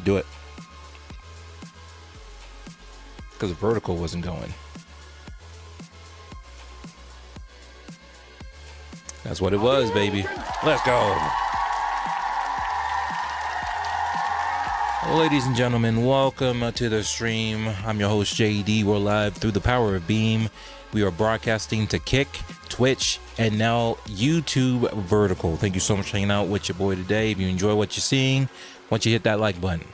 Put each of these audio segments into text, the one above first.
Do it. Because vertical wasn't going. That's what it was, baby. Let's go. Well, ladies and gentlemen, welcome to the stream. I'm your host, JD. We're live through the power of Beam. We are broadcasting to Kick, Twitch, and now YouTube Vertical. Thank you so much for hanging out with your boy today. If you enjoy what you're seeing, once you hit that like button,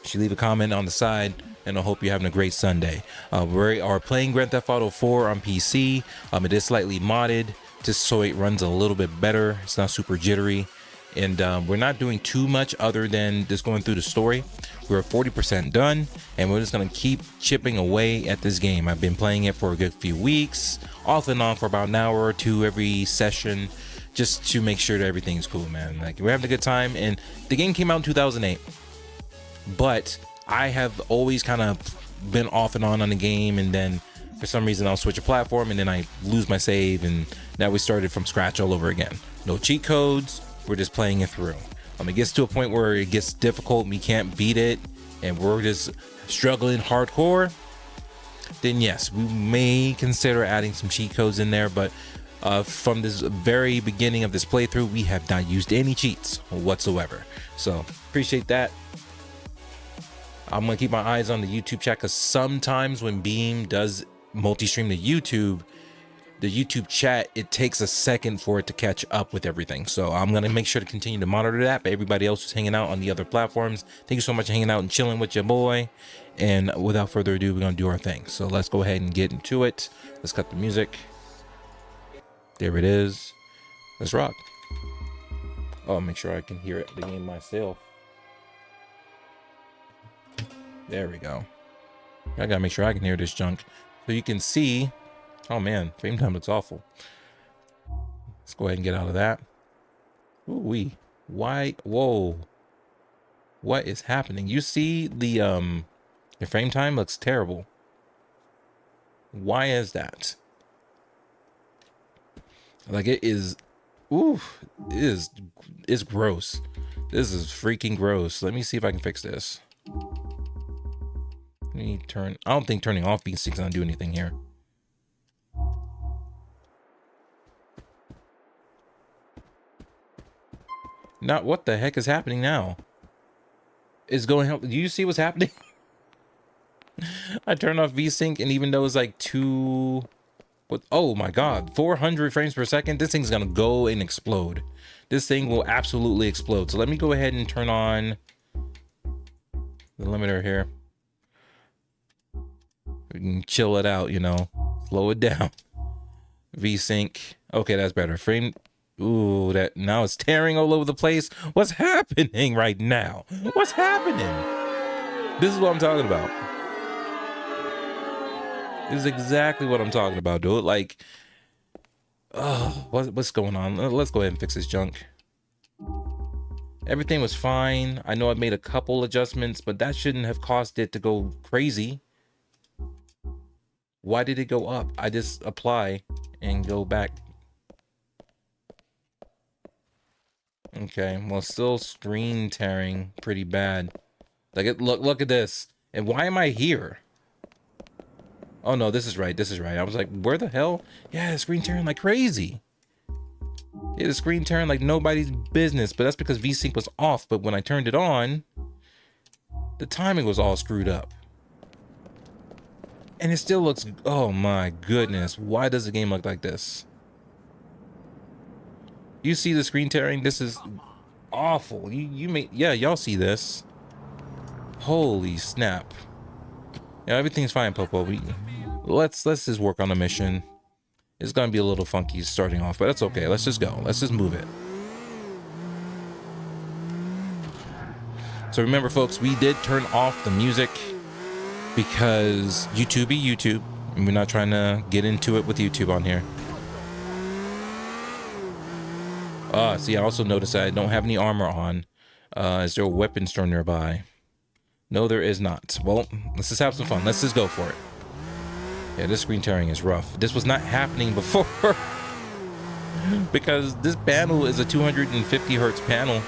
you should leave a comment on the side, and I hope you're having a great Sunday. We are playing Grand Theft Auto 4 on PC. It is slightly modded just so it runs a little bit better. It's not super jittery. And we're not doing too much other than just going through the story. We're 40% done, and we're just going to keep chipping away at this game. I've been playing it for a good few weeks, off and on for about an hour or two every session, just to make sure that everything's cool, man. Like, we're having a good time, and the game came out in 2008. But I have always kind of been off and on the game, and then for some reason I'll switch a platform, and then I lose my save, and now we started from scratch all over again. No cheat codes. We're just playing it through. It gets to a point where it gets difficult, we can't beat it, and we're just struggling hardcore, then yes, we may consider adding some cheat codes in there. But from this very beginning of this playthrough, we have not used any cheats whatsoever. So appreciate that. I'm gonna keep my eyes on the YouTube chat, because sometimes when Beam does multi-stream to YouTube, the YouTube chat, it takes a second for it to catch up with everything. So I'm going to make sure to continue to monitor that. But everybody else who's hanging out on the other platforms, thank you so much for hanging out and chilling with your boy. And without further ado, we're going to do our thing. So let's go ahead and get into it. Let's cut the music. There it is. Let's rock. Oh, make sure I can hear it, the game myself. There we go. I got to make sure I can hear this junk. So you can see. Oh man, frame time looks awful. Let's go ahead and get out of that. Ooh-wee. Why? Whoa. What is happening? You see the frame time looks terrible. Why is that? Like, it is. Ooh, it's gross. This is freaking gross. Let me see if I can fix this. Let me turn. I don't think turning off V6 is gonna do anything here. Now, what the heck is happening now? Is going help? Do you see what's happening? I turned off VSync, and even though it's like oh my god, 400 frames per second, this thing's gonna go and explode. This thing will absolutely explode. So let me go ahead and turn on the limiter here. We can chill it out, you know, slow it down. VSync. Okay, that's better. Frame. Ooh, that now it's tearing all over the place. What's happening right now? What's happening? This is what I'm talking about. This is exactly what I'm talking about, dude. Like, oh, what's going on? Let's go ahead and fix this junk. Everything was fine. I know I made a couple adjustments, but that shouldn't have caused it to go crazy. Why did it go up? I just apply and go back. Okay, well, still screen tearing pretty bad. Like, look at this. And why am I here? Oh no, this is right. This is right. I was like, where the hell? Yeah, the screen tearing like crazy. Yeah, the screen tearing like nobody's business. But that's because VSync was off. But when I turned it on, the timing was all screwed up. And it still looks. Oh my goodness. Why does the game look like this? You see the screen tearing? This is awful. Yeah, y'all see this. Holy snap. Yeah, everything's fine, Popo. Let's just work on the mission. It's gonna be a little funky starting off, but that's okay. Let's just go. Let's just move it. So remember, folks, we did turn off the music because YouTube be YouTube, and we're not trying to get into it with YouTube on here. See, I also noticed that I don't have any armor on. Is there a weapon store nearby? No, there is not. Well, let's just have some fun. Let's just go for it. Yeah, this screen tearing is rough. This was not happening before. Because this panel is a 250 hertz panel.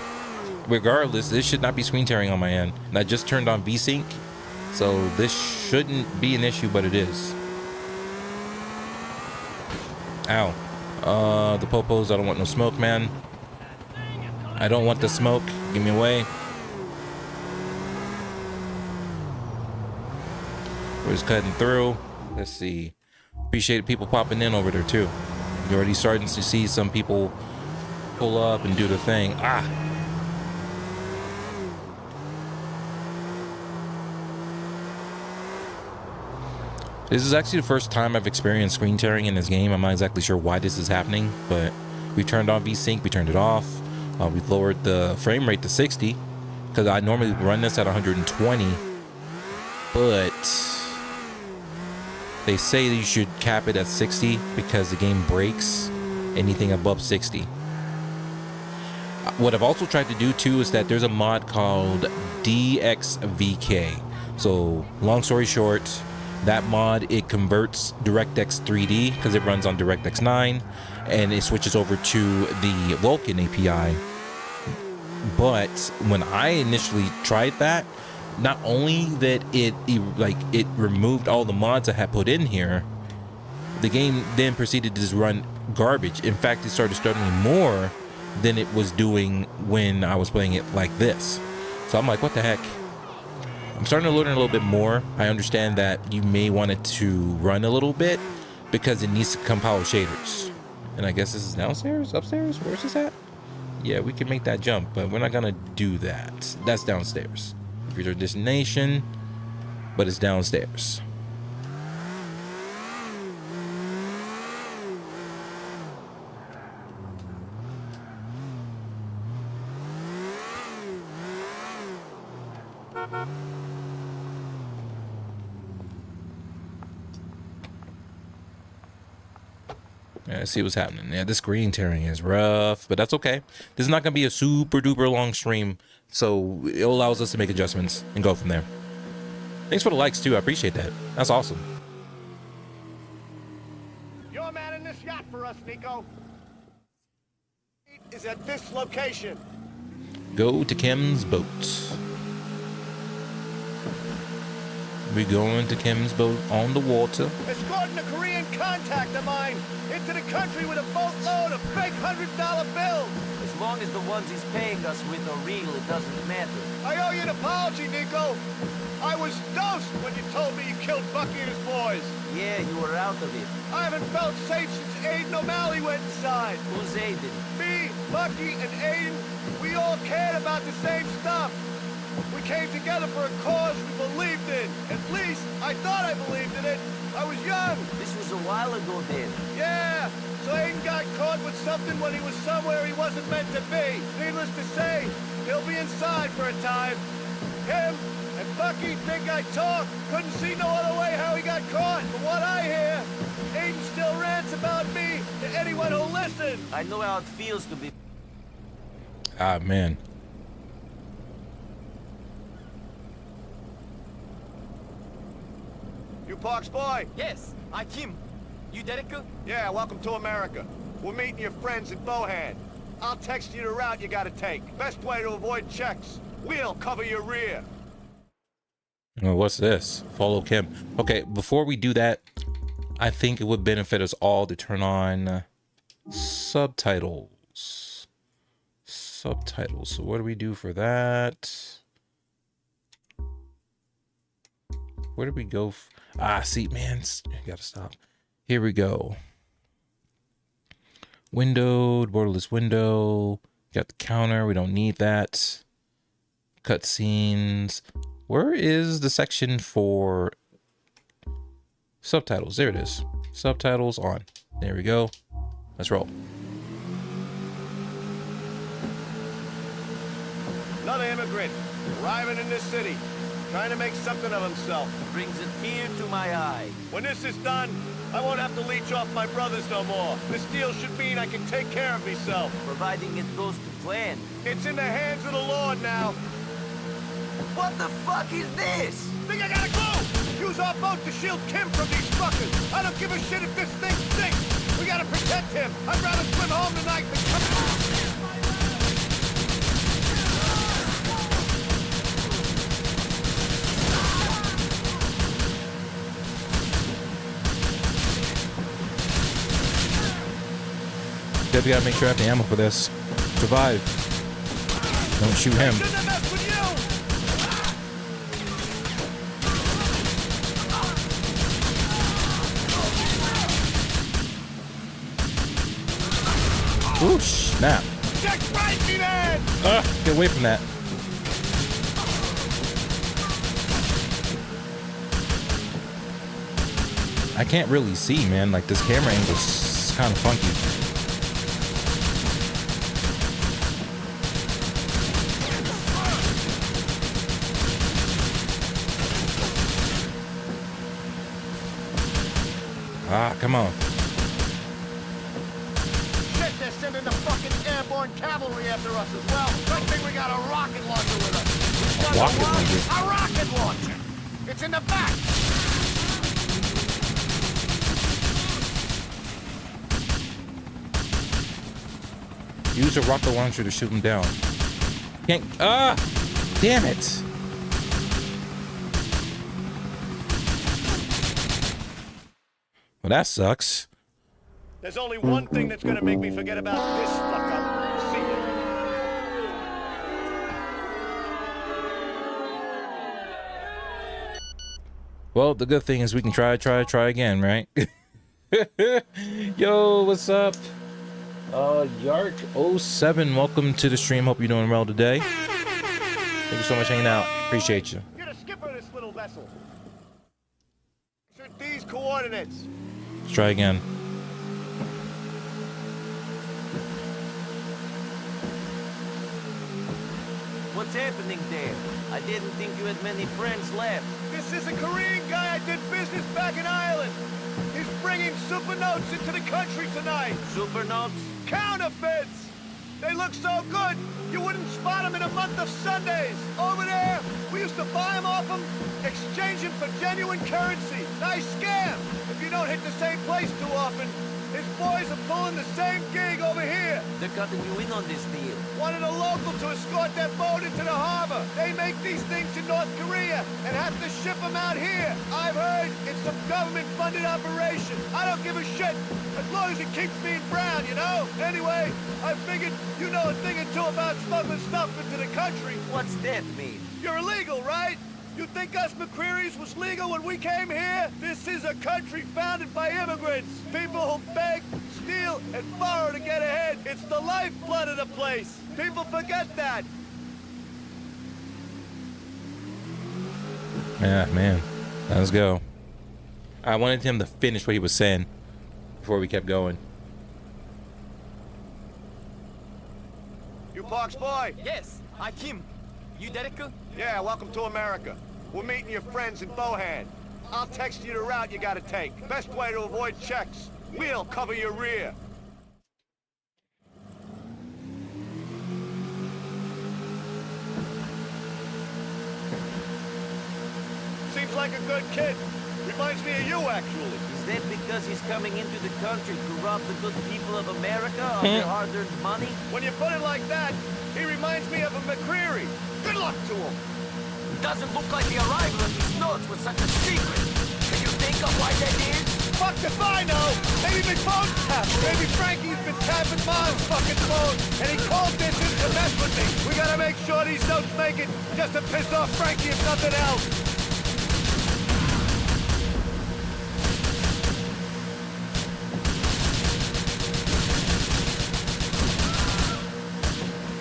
regardless, this should not be screen tearing on my end. And I just turned on VSync, so this shouldn't be an issue, but it is. Ow. The popos, I don't want no smoke, man. I don't want the smoke. Give me away. We're just cutting through. Let's see. Appreciate people popping in over there too. You're already starting to see some people pull up and do the thing. Ah. This is actually the first time I've experienced screen tearing in this game. I'm not exactly sure why this is happening, but we turned on VSync, we turned it off. We lowered the frame rate to 60 because I normally run this at 120, but they say that you should cap it at 60 because the game breaks anything above 60. What I've also tried to do too is that there's a mod called DXVK. So long story short, that mod, it converts DirectX 3D because it runs on DirectX 9 and it switches over to the Vulkan API. But when I initially tried that, not only that it removed all the mods I had put in here, the game then proceeded to just run garbage. In fact, it started struggling more than it was doing when I was playing it like this. So I'm like, what the heck? I'm starting to learn a little bit more. I understand that you may want it to run a little bit because it needs to compile shaders. And I guess this is downstairs, upstairs, where's this at? Yeah, we can make that jump, but we're not gonna do that. That's downstairs. Future destination, but it's downstairs. Yeah, see what's happening. Yeah, this screen tearing is rough, but that's okay. This is not gonna be a super duper long stream, so it allows us to make adjustments and go from there. Thanks for the likes too. I appreciate that. That's awesome. You're manning this yacht for us, Nico. Is at this location. Go to Kim's boat. We going to Kim's boat on the water. Escorting a Korean contact of mine into the country with a boatload of fake $100 bills. As long as the ones he's paying us with are real, it doesn't matter. I owe you an apology, Nico. I was dosed when you told me you killed Bucky and his boys. Yeah, you were out of it. I haven't felt safe since Aiden O'Malley went inside. Who's Aiden? Me, Bucky, and Aiden, we all cared about the same stuff. We came together for a cause we believed in. At least, I thought I believed in it. I was young. This was a while ago then. Yeah, so Aiden got caught with something when he was somewhere he wasn't meant to be. Needless to say, he'll be inside for a time. Him and Bucky think I talk. Couldn't see no other way how he got caught. From what I hear, Aiden still rants about me to anyone who'll listen. I know how it feels to be... Ah, man. You Parks boy? Yes, I Kim. You Derek? Yeah, welcome to America. We're meeting your friends in Bohan. I'll text you the route you gotta take. Best way to avoid checks. We'll cover your rear. Oh, what's this? Follow Kim. Okay, before we do that, I think it would benefit us all to turn on subtitles. Subtitles. So what do we do for that? Where do we go? See, man, I gotta stop. Here we go. Windowed, borderless window. Got the counter. We don't need that. Cutscenes. Where is the section for subtitles? There it is. Subtitles on. There we go. Let's roll. Another immigrant arriving in this city, trying to make something of himself. brings a tear to my eye. When this is done, I won't have to leech off my brothers no more. This deal should mean I can take care of myself. Providing it goes to plan. It's in the hands of the Lord now. What the fuck is this? Think I gotta go! Use our boat to shield Kim from these fuckers! I don't give a shit if this thing sinks! We gotta protect him! I'd rather swim home tonight than come... Said we gotta make sure I have the ammo for this. Survive. Don't shoot him. Shouldn't have messed with you! Ooh, snap. Jack Frankie, man! Get away from that. I can't really see, man. Like, this camera angle's kind of funky. Ah, come on. Shit, they're sending the fucking airborne cavalry after us as well. Good thing we got a rocket launcher with us. We've got Rocket a launcher? A rocket launcher! It's in the back! Use a rocket launcher to shoot him down. Can't. Damn it. Well, that sucks. There's only one thing that's gonna make me forget about this fuck-up. See ya. Well, the good thing is we can try again, right? Yo, what's up? Yark07, welcome to the stream. Hope you're doing well today. Thank you so much for hanging out. Appreciate you. You're the skipper of this little vessel. Shoot these coordinates. Let's try again. What's happening there? I didn't think you had many friends left. This is a Korean guy I did business back in Ireland. He's bringing super notes into the country tonight. Super notes? Counterfeits! They look so good, you wouldn't spot them in a month of Sundays. Over there, we used to buy them off them, exchange them for genuine currency. Nice scam. If you don't hit the same place too often, his boys are pulling the same gig over here. They're cutting you in on this deal. Wanted a local to escort their boat into the harbor. They make these things in North Korea and have to ship them out here. I've heard it's some government-funded operation. I don't give a shit, as long as it keeps me in brown, you know? Anyway, I figured you know a thing or two about smuggling stuff into the country. What's that mean? You're illegal, right? You think us McCreary's was legal when we came here? This is a country founded by immigrants. People who beg, steal, and borrow to get ahead. It's the lifeblood of the place. People forget that. Yeah, man. Let's go. I wanted him to finish what he was saying before we kept going. You Parks boy? Yes, I Kim. You Derek? Yeah, welcome to America. We're meeting your friends in Bohan. I'll text you the route you gotta take. Best way to avoid checks. We'll cover your rear. Seems like a good kid. Reminds me of you, actually. Is that because he's coming into the country to rob the good people of America of their hard-earned money? When you put it like that, he reminds me of a McCreary. Good luck to him. Doesn't look like the arrival of these notes was such a secret. Can you think of why that is? Fuck if I know. Maybe been phone tapped. Maybe Frankie's been tapping Mom's fucking phone, and he called this in to mess with me. We gotta make sure these notes make it, just to piss off Frankie if nothing else.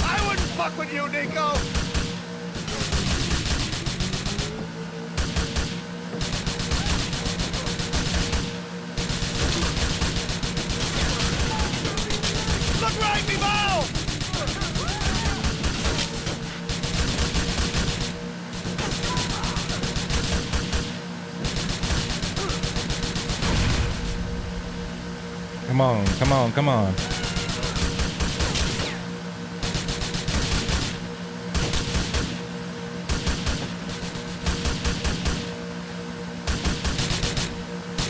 I wouldn't fuck with you, Nico. Look right, me bow! Come on, come on, come on.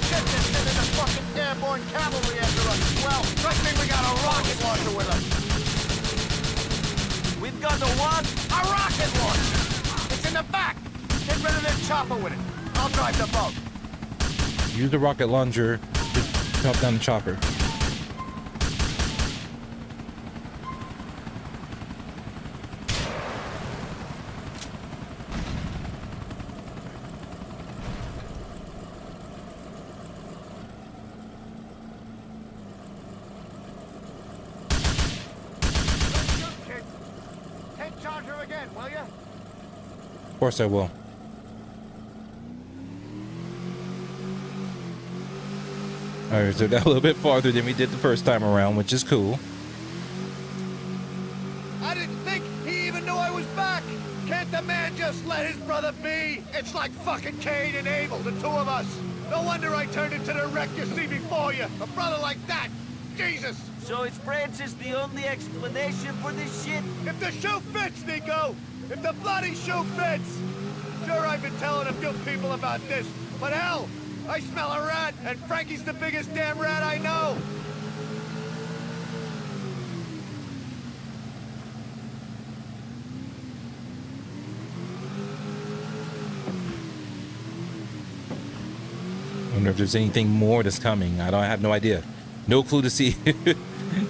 Shit, they're sending the fucking airborne cavalry after us. Well, good thing we got a rocket launcher with us. We've got a what? A rocket launcher! It's in the back! Get rid of that chopper with it. I'll drive the boat. Use the rocket launcher to chop down the chopper. course I will. All right, so we got a little bit farther than we did the first time around, which is cool. I didn't think he even knew I was back. Can't the man just let his brother be? It's like fucking Cain and Abel, the two of us. No wonder I turned into the wreck you see before you. A brother like that. Jesus. So is Francis the only explanation for this shit? If the shoe fits, Nico. If the bloody shoe fits. Sure, I've been telling a few people about this, but hell, I smell a rat, and Frankie's the biggest damn rat I know. I wonder if there's anything more that's coming. I have no idea. No clue to see.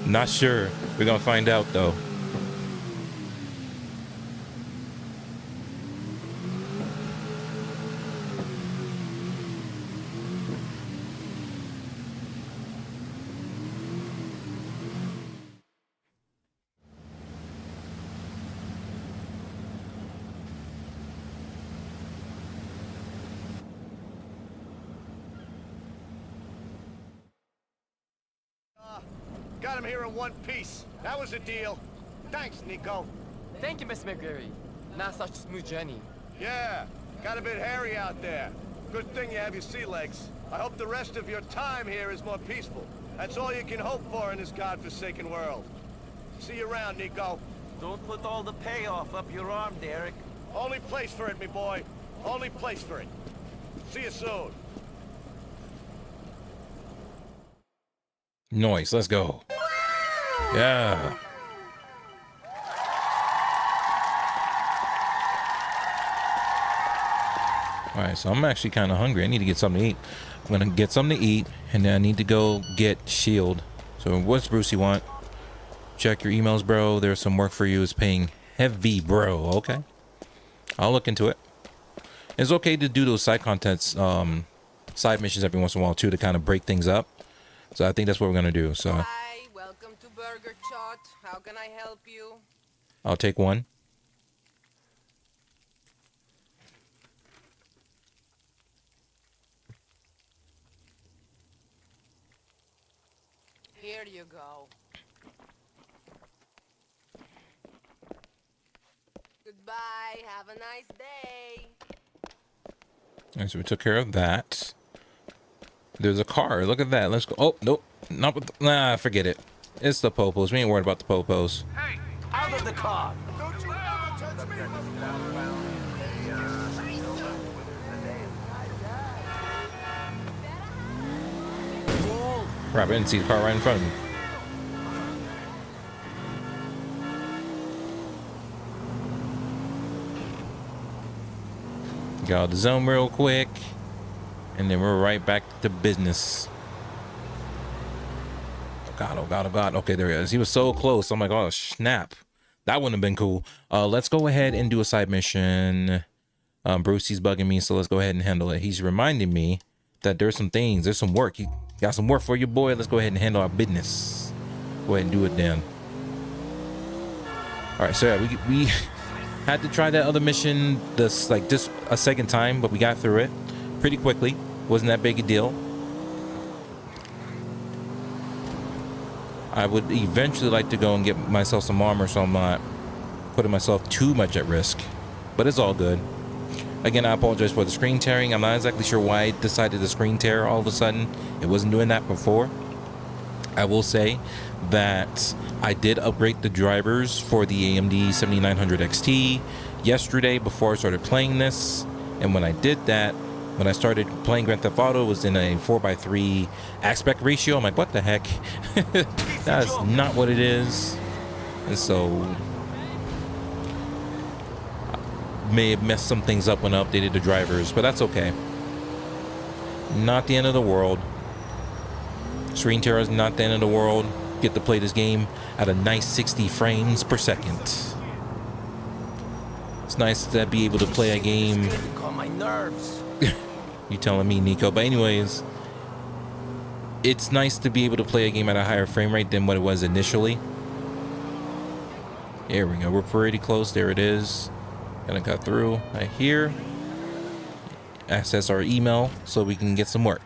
Not sure. We're gonna find out though. Got him here in one piece. That was a deal. Thanks, Nico. Thank you, Miss McGreary. Not such a smooth journey. Yeah, got a bit hairy out there. Good thing you have your sea legs. I hope the rest of your time here is more peaceful. That's all you can hope for in this godforsaken world. See you around, Nico. Don't put all the payoff up your arm, Derek. Only place for it, me boy. Only place for it. See you soon. Nice, let's go. Yeah. All right, so I'm actually kind of hungry. I need to get something to eat. I'm gonna get something to eat, and then I need to go get Shield. So what's Brucey want? Check your emails, bro. There's some work for you. It's paying heavy, bro. Okay, I'll look into it. It's okay to do those side contents, side missions every once in a while too, to kind of break things up. So I think that's what we're gonna do. So Hi, welcome to Burger Shot. How can I help you? I'll take one. Here you go. Goodbye. Have a nice day. All right, so we took care of that. There's a car. Look at that. Let's go. Oh, nope. Not with the, nah, forget it. It's the popos. We ain't worried about the popos. Hey, Out of the car! don't you ever touch me! Crap, I didn't see the car right in front of me. Got out the zone real quick. And then we're right back to business. Oh God, oh God, oh God. Okay, there he is. He was so close. I'm like, oh, snap. That wouldn't have been cool. Let's go ahead and do a side mission. Brucey's bugging me, so let's go ahead and handle it. He's reminding me that there's some things. There's some work. He got some work for you, boy. Let's go ahead and handle our business. Go ahead and do it then. All right, so yeah, we had to try that other mission just a second time, but we got through it pretty quickly. Wasn't that big a deal. I would eventually like to go and get myself some armor so I'm not putting myself too much at risk, but it's all good. Again, I apologize for the screen tearing. I'm not exactly sure why I decided to screen tear all of a sudden. It wasn't doing that before. I will say that I did upgrade the drivers for the AMD 7900 XT yesterday before I started playing this, and when I did that, when I started playing Grand Theft Auto, it was in a 4:3 aspect ratio. I'm like, what the heck? That's not what it is. And so I may have messed some things up when I updated the drivers, but that's okay. Not the end of the world. Screen tear is not the end of the world. Get to play this game at a nice 60 frames per second. It's nice to be able to play a game. It's getting on my nerves. You telling me, Nico? But anyways, it's nice to be able to play a game at a higher frame rate than what it was initially. There we go. We're pretty close. There it is. Gonna cut through right here. Access our email so we can get some work.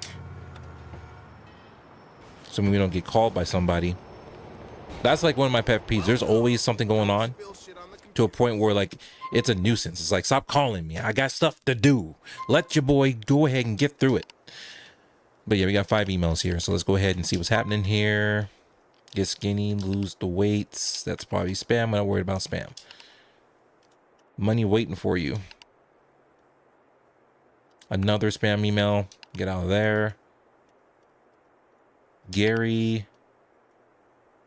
So we don't get called by somebody. That's like one of my pet peeves. There's always something going on to a point where like it's a nuisance. It's like, stop calling me. I got stuff to do. Let your boy go ahead and get through it. But yeah, we got 5 emails here. So let's go ahead and see what's happening here. Get skinny, lose the weights. That's probably spam. I'm not worried about spam. Money waiting for you. Another spam email. Get out of there. Gary.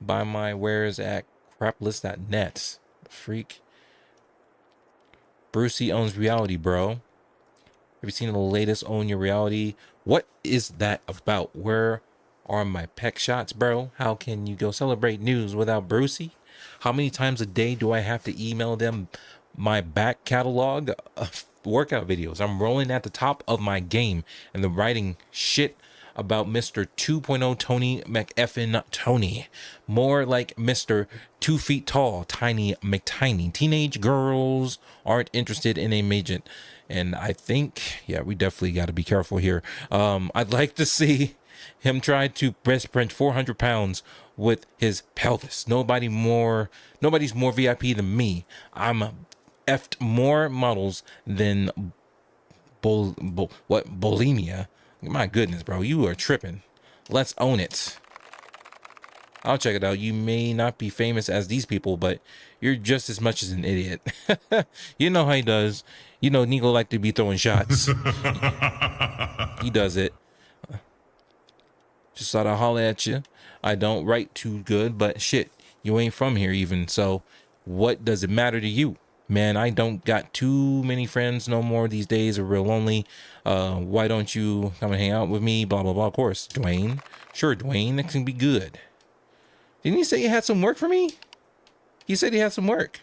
Buy my wares at craplist.net. Freak. Brucey owns reality, bro. Have you seen the latest Own Your Reality? What is that about? Where are my peck shots, bro? How can you go celebrate news without Brucey? How many times a day do I have to email them my back catalog of workout videos? I'm rolling at the top of my game and the writing shit about Mr. 2.0 Tony McEffin Tony. More like Mr. 2 feet tall, Tiny McTiny. Teenage girls aren't interested in a midget. And I think, yeah, we definitely got to be careful here. I'd like to see him try to breast bench 400 pounds with his pelvis. Nobody's more VIP than me. I'm effed more models than bulimia. My goodness, bro, you are tripping. Let's own it. I'll check it out. You may not be famous as these people, but you're just as much as an idiot. You know how he does. You know, Nico like to be throwing shots. He does it. Just thought I'd holler at you. I don't write too good, but shit, you ain't from here even. So what does it matter to you? Man, I don't got too many friends no more these days. Are real lonely. Why don't you come and hang out with me? Blah, blah, blah. Of course, Dwayne. Sure, Dwayne, that can be good. Didn't he say he had some work for me? He said he had some work.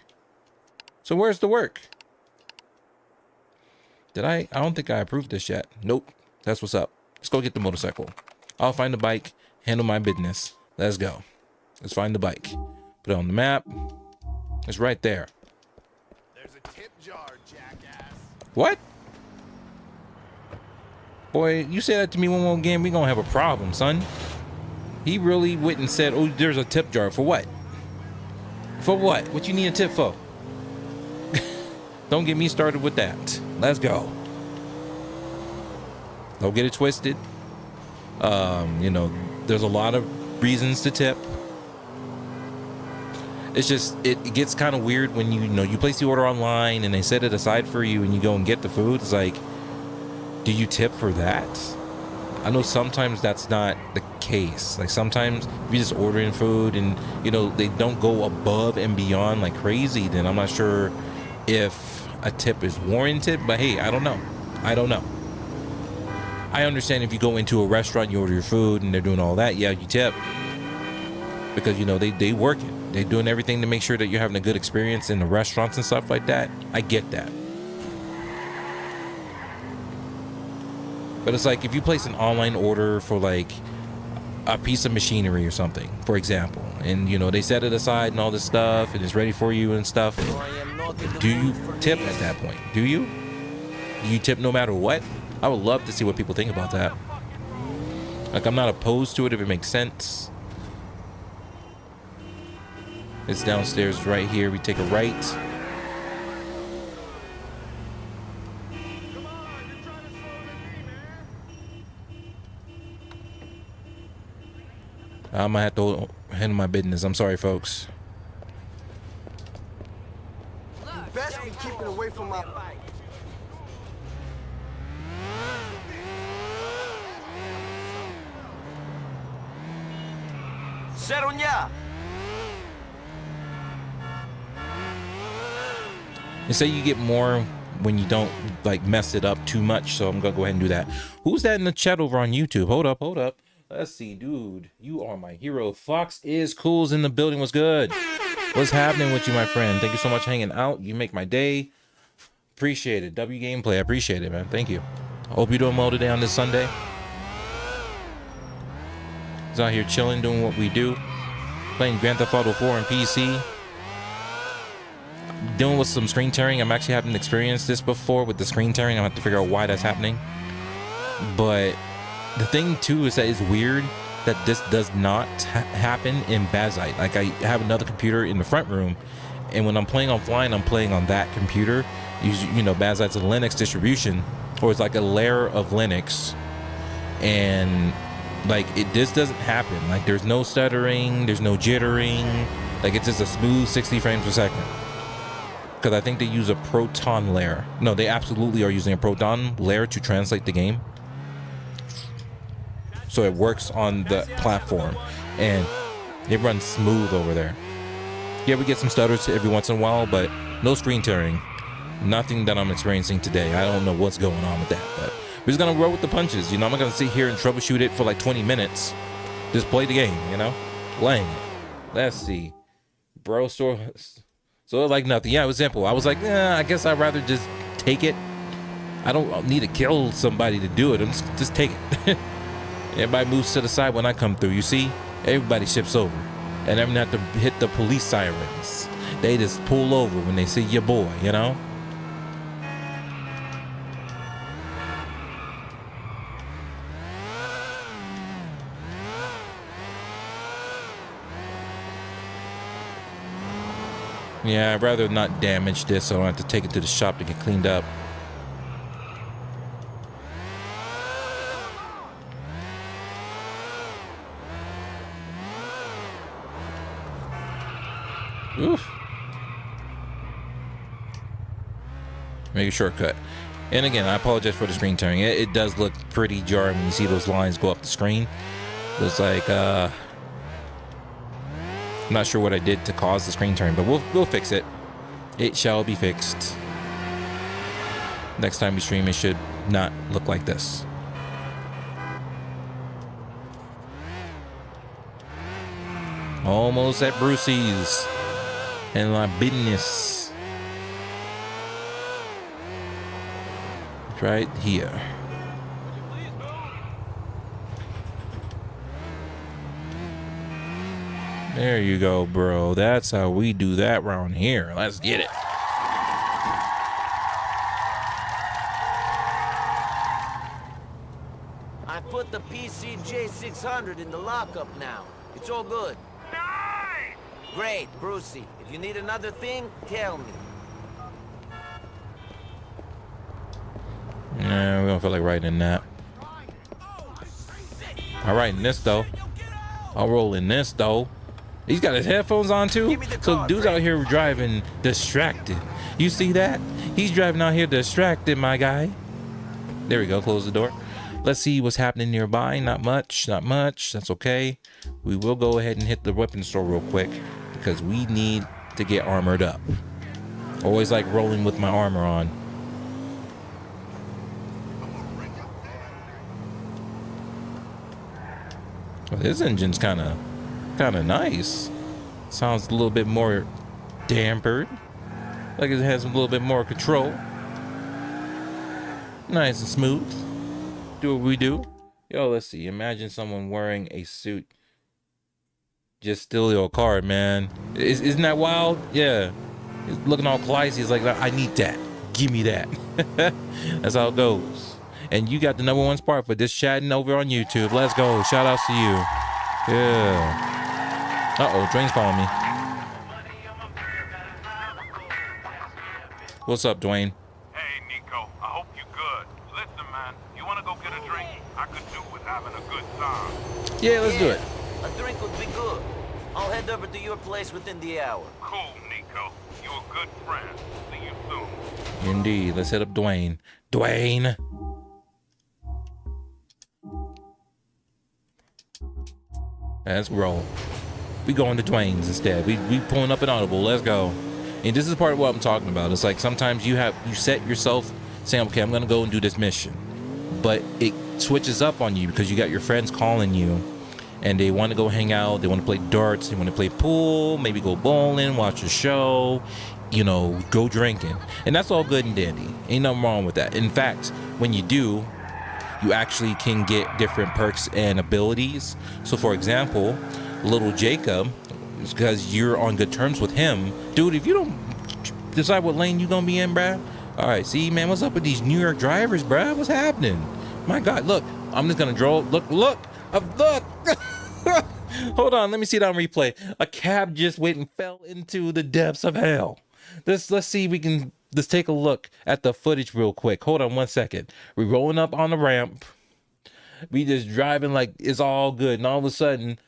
So where's the work? Did I don't think I approved this yet. Nope. That's what's up. Let's go get the motorcycle. I'll find the bike, handle my business. Let's go. Let's find the bike. Put it on the map. It's right there. There's a tip jar, jackass. What? Boy, you say that to me one more game, we gonna have a problem, son. He really went and said, oh, there's a tip jar. For what? For what? What you need a tip for? Don't get me started with that. Let's go. Don't get it twisted. You know, there's a lot of reasons to tip. It's just, it gets kind of weird when you know, you place the order online and they set it aside for you and you go and get the food. It's like, do you tip for that? I know sometimes that's not the case. Like sometimes if you're just ordering food and, you know, they don't go above and beyond like crazy, then I'm not sure if a tip is warranted. But hey, I don't know. I don't know. I understand if you go into a restaurant, you order your food and they're doing all that. Yeah, you tip. Because, you know, they work it. They're doing everything to make sure that you're having a good experience in the restaurants and stuff like that. I get that. But it's like if you place an online order for like a piece of machinery or something, for example, and you know they set it aside and all this stuff and it's ready for you and stuff, do you tip at that point? Do you tip no matter what? I would love to see what people think about that. Like, I'm not opposed to it if it makes sense. It's downstairs right here. We take a right. I might have to handle my business. I'm sorry, folks. Best be keeping away from my... Serunya! They say you get more when you don't like mess it up too much, so I'm gonna go ahead and do that. Who's that in the chat over on YouTube? Hold up. Let's see, dude. You are my hero. Fox is Cool's in the building. What's good? What's happening with you, my friend? Thank you so much for hanging out. You make my day. Appreciate it. W Gameplay. I appreciate it, man. Thank you. Hope you're doing well today on this Sunday. He's out here chilling, doing what we do. Playing Grand Theft Auto 4 on PC. dealing with some screen tearing. I'm actually having experienced this before with the screen tearing. I have to figure out why that's happening. But the thing too is that it's weird that this does not happen in Bazite. Like I have another computer in the front room, and when I'm playing offline, I'm playing on that computer. You know, Bazite's a Linux distribution, or it's like a layer of Linux, and like this doesn't happen. Like there's no stuttering, there's no jittering. Like it's just a smooth 60 frames per second. Because I think they use a Proton layer. No, they absolutely are using a Proton layer to translate the game. So it works on the platform, and it runs smooth over there. Yeah, we get some stutters every once in a while, but no screen tearing. Nothing that I'm experiencing today. I don't know what's going on with that, but we're just gonna roll with the punches. You know, I'm not gonna sit here and troubleshoot it for like 20 minutes. Just play the game, you know? Playing it. Let's see. Bro, so like nothing. Yeah, it was simple. I was like, I guess I'd rather just take it. I don't need to kill somebody to do it. I'm just take it. Everybody moves to the side when I come through. You see? Everybody shifts over. And I'm gonna have to hit the police sirens. They just pull over when they see your boy, you know? Yeah, I'd rather not damage this, so I don't have to take it to the shop to get cleaned up. Oof. Make a shortcut. And again, I apologize for the screen tearing. It does look pretty jarring when you see those lines go up the screen. It's like, I'm not sure what I did to cause the screen tearing, but we'll fix it. It shall be fixed. Next time we stream, it should not look like this. Almost at Brucey's and my business. Right here. There you go, bro. That's how we do that around here. Let's get it. I put the PCJ 600 in the lockup now. It's all good. Nice! Great, Brucey. If you need another thing, tell me. Nah, we don't feel like writing that. I'll write in this though. I'll roll in this though. He's got his headphones on too. So dude's out here driving distracted. You see that? He's driving out here distracted, my guy. There we go. Close the door. Let's see what's happening nearby. Not much. Not much. That's okay. We will go ahead and hit the weapon store real quick because we need to get armored up. Always like rolling with my armor on. Well, this engine's kind of nice. Sounds a little bit more dampered. Like it has a little bit more control. Nice and smooth. Do what we do. Yo, let's see. Imagine someone wearing a suit. Just steal your car, man. Isn't that wild? Yeah. He's looking all classy. He's like, I need that. Give me that. That's how it goes. And you got the #1 spot for this chatting over on YouTube. Let's go. Shout outs to you. Yeah. Uh-oh, Dwayne's calling me. What's up, Dwayne? Hey, Nico. I hope you're good. Listen, man. You want to go get a drink? I could do with having a good time. Yeah, let's do it. A drink would be good. I'll head over to your place within the hour. Cool, Nico. You're a good friend. See you soon. Indeed. Let's hit up Dwayne. Dwayne. Let's roll. We going to Dwayne's instead. We pulling up an Audible. Let's go. And this is part of what I'm talking about. It's like sometimes you set yourself saying, okay, I'm gonna go and do this mission, but it switches up on you because you got your friends calling you and they want to go hang out, they want to play darts, they want to play pool, maybe go bowling, watch a show, you know, go drinking. And that's all good and dandy. Ain't nothing wrong with that. In fact, when you do, you actually can get different perks and abilities. So for example, little Jacob, because you're on good terms with him, dude, if you don't decide what lane you gonna be in, bruh? All right, see, man, what's up with these New York drivers, bruh? What's happening? My God, look, I'm just gonna draw. Look. Hold on, let me see it on replay. A cab just went and fell into the depths of hell. Let's see if we can. Let's take a look at the footage real quick. Hold on 1 second. We're rolling up on the ramp. We just driving like it's all good, and all of a sudden,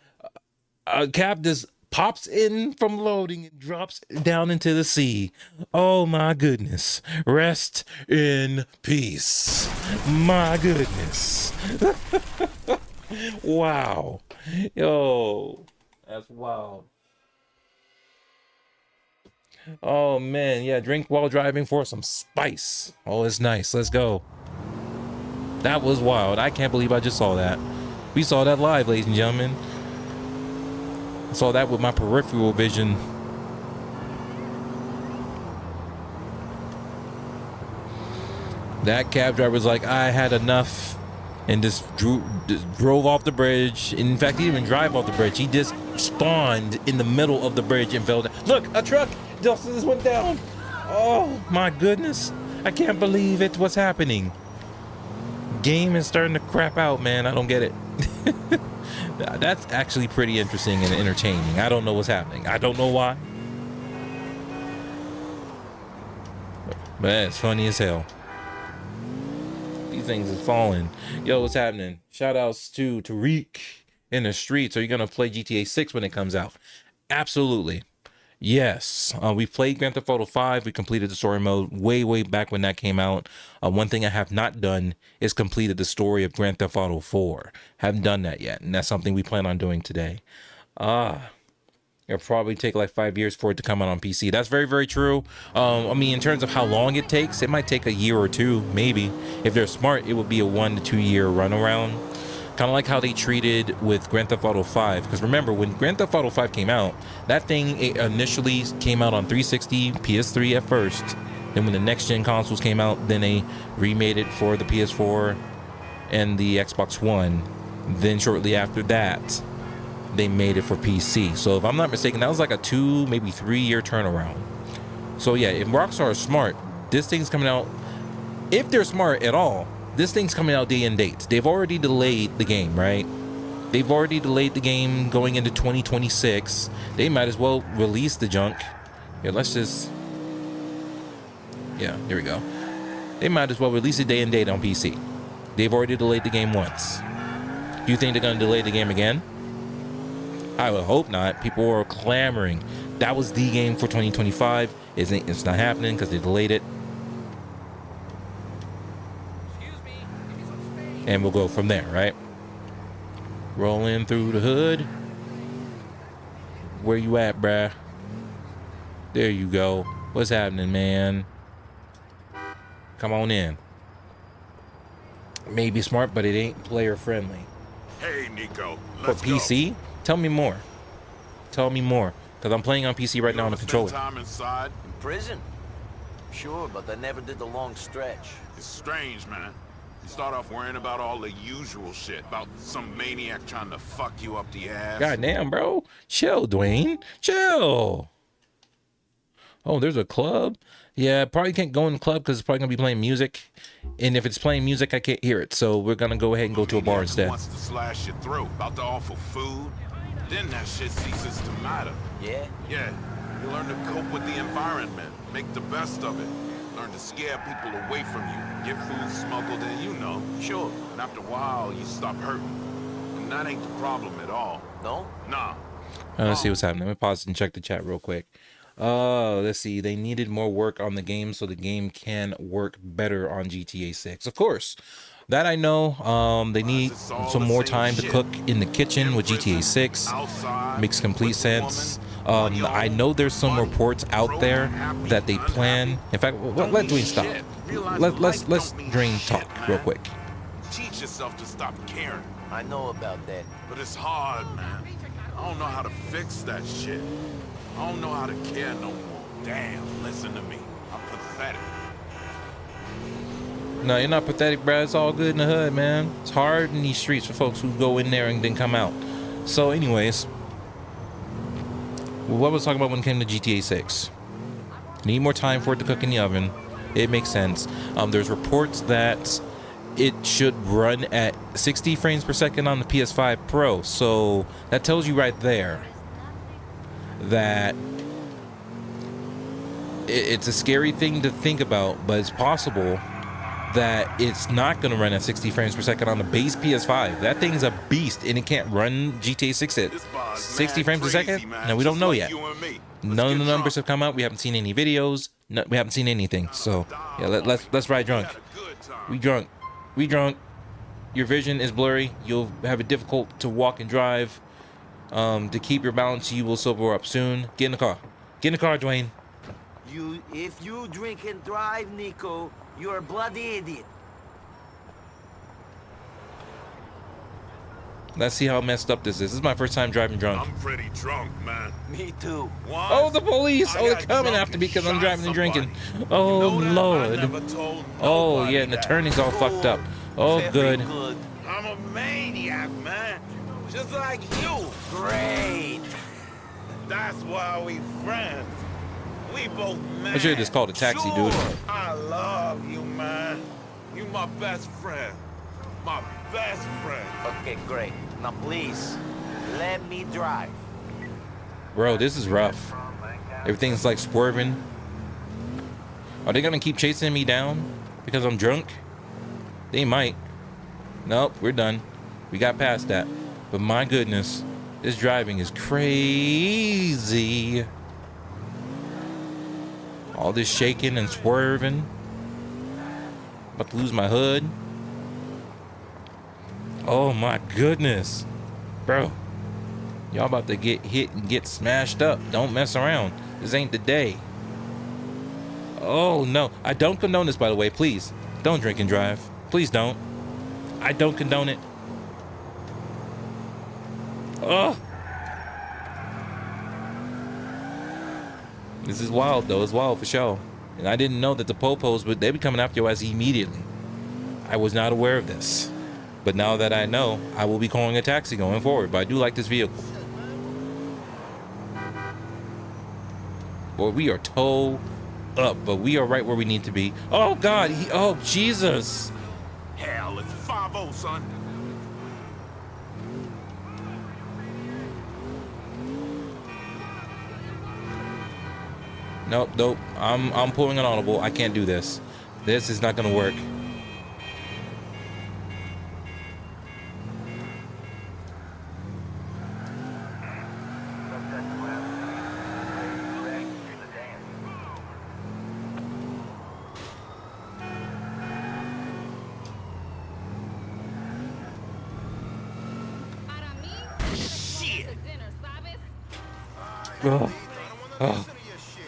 a cab just pops in from loading and drops down into the sea. Oh my goodness. Rest in peace. My goodness. Wow. Yo, that's wild. Oh man, yeah, drink while driving for some spice. Oh, it's nice. Let's go. That was wild. I can't believe I just saw that. We saw that live, ladies and gentlemen. I saw that with my peripheral vision. That cab driver was like, I had enough, and just drove off the bridge. In fact, he didn't even drive off the bridge. He just spawned in the middle of the bridge and fell down. Look, a truck just went down. Oh my goodness. I can't believe it. What's happening? Game is starting to crap out, man. I don't get it. That's actually pretty interesting and entertaining. I don't know what's happening. I don't know why. But it's funny as hell. These things is falling. Yo, what's happening? Shout outs to Tariq in the streets. Are you gonna play GTA 6 when it comes out? Absolutely. Yes. We played Grand Theft Auto 5. We completed the story mode way back when that came out. One thing I have not done is completed the story of Grand Theft Auto 4. Haven't done that yet, and that's something we plan on doing today. It'll probably take like 5 years for it to come out on PC. That's very true. I mean, in terms of how long it takes, it might take a year or two, maybe. If they're smart, it would be a 1 to 2 year runaround. Kind of like how they treated with Grand Theft Auto 5. Because remember, when Grand Theft Auto 5 came out, that thing initially came out on 360, PS3 at first. Then when the next gen consoles came out, then they remade it for the PS4 and the Xbox One. Then shortly after that, they made it for PC. So if I'm not mistaken, that was like a 2, maybe 3 year turnaround. So yeah, if Rockstar is smart, this thing's coming out, if they're smart at all, this thing's coming out day and date. They've already delayed the game, right? They've already delayed the game going into 2026. They might as well release the junk. Here, let's just... Yeah, here we go. They might as well release it day and date on PC. They've already delayed the game once. Do you think they're going to delay the game again? I would hope not. People are clamoring. That was the game for 2025. It's not happening because they delayed it. And we'll go from there, right? Rolling through the hood. Where you at, bruh? There you go. What's happening, man? Come on in. Maybe smart, but it ain't player friendly. Hey, Nico. For Let's PC? go. Tell me more. Tell me more. Because I'm playing on PC right now on the controller. Time inside? In prison? Sure, but I never did the long stretch. It's strange, man. You start off worrying about all the usual shit, about some maniac trying to fuck you up the ass. Goddamn, bro. Chill, Dwayne. Chill. Oh, there's a club? Yeah, probably can't go in the club because it's probably going to be playing music. And if it's playing music, I can't hear it. So we're going to go ahead and go to a bar instead. Wants to slash your throat, about to offer food. Then that shit ceases to matter. Yeah? Yeah. You learn to cope with the environment, make the best of it. Learn to scare people away from you. Get food smuggled in, you know. Sure. And after a while, you stop hurting. And that ain't the problem at all. No? Nah. Let's see what's happening. Let me pause and check the chat real quick. Let's see. They needed more work on the game so the game can work better on GTA 6. Of course. That I know. They need some more time to cook in the kitchen with GTA 6. Makes complete sense. I know there's some reports out there that they plan. In fact, let Dwayne stop. Let's Dwayne talk real quick. Teach yourself to stop caring. I know about that. But it's hard, man. I don't know how to fix that shit. I don't know how to care no more. Damn, listen to me. I'm pathetic. No, you're not pathetic, bro. It's all good in the hood, man. It's hard in these streets for folks who go in there and then come out. So anyways, what was I talking about when it came to GTA 6? Need more time for it to cook in the oven. It makes sense. There's reports that it should run at 60 frames per second on the PS5 Pro. So that tells you right there that it's a scary thing to think about, but it's possible that it's not going to run at 60 frames per second on the base PS5. That thing's a beast, and it can't run GTA 6 at 60 frames per second? No, we don't know yet. None of the numbers have come out. We haven't seen any videos. No, we haven't seen anything. So, yeah, let's ride drunk. We drunk. We drunk. Your vision is blurry. You'll have it difficult to walk and drive. To keep your balance, you will sober up soon. Get in the car. Get in the car, Dwayne. If you drink and drive, Nico, you're a bloody idiot. Let's see how messed up this is. This is my first time driving drunk. I'm pretty drunk, man. Me too. What? Oh, the police! I Oh, they're got coming drunk after me and because I'm shot driving and drinking. somebody. Oh, You know that? I Lord. never told Oh, nobody yeah, and the that. turning's all fucked up. Oh, Very good. I'm a maniac, man. Just like you. Great. That's why we friends. We both men. I should have just called a taxi, Sure. dude. I love you, man. You my best friend. My best friend. Okay, great. Now please, let me drive. Bro, this is rough. Everything's like swerving. Are they gonna keep chasing me down because I'm drunk? They might. Nope, we're done. We got past that. But my goodness, this driving is crazy. All this shaking and swerving. About to lose my hood. Oh my goodness. Bro, y'all about to get hit and get smashed up. Don't mess around. This ain't the day. Oh no, I don't condone this, by the way. Please don't drink and drive. Please don't. I don't condone it. Oh, this is wild though. It's wild for sure. And I didn't know that the popos would, they be coming after your ass immediately. I was not aware of this. But now that I know, I will be calling a taxi going forward. But I do like this vehicle. Boy, we are toe up, but we are right where we need to be. Oh God, oh Jesus. Hell, it's 5-0, son. Nope. I'm pulling an audible. I can't do this. This is not gonna work.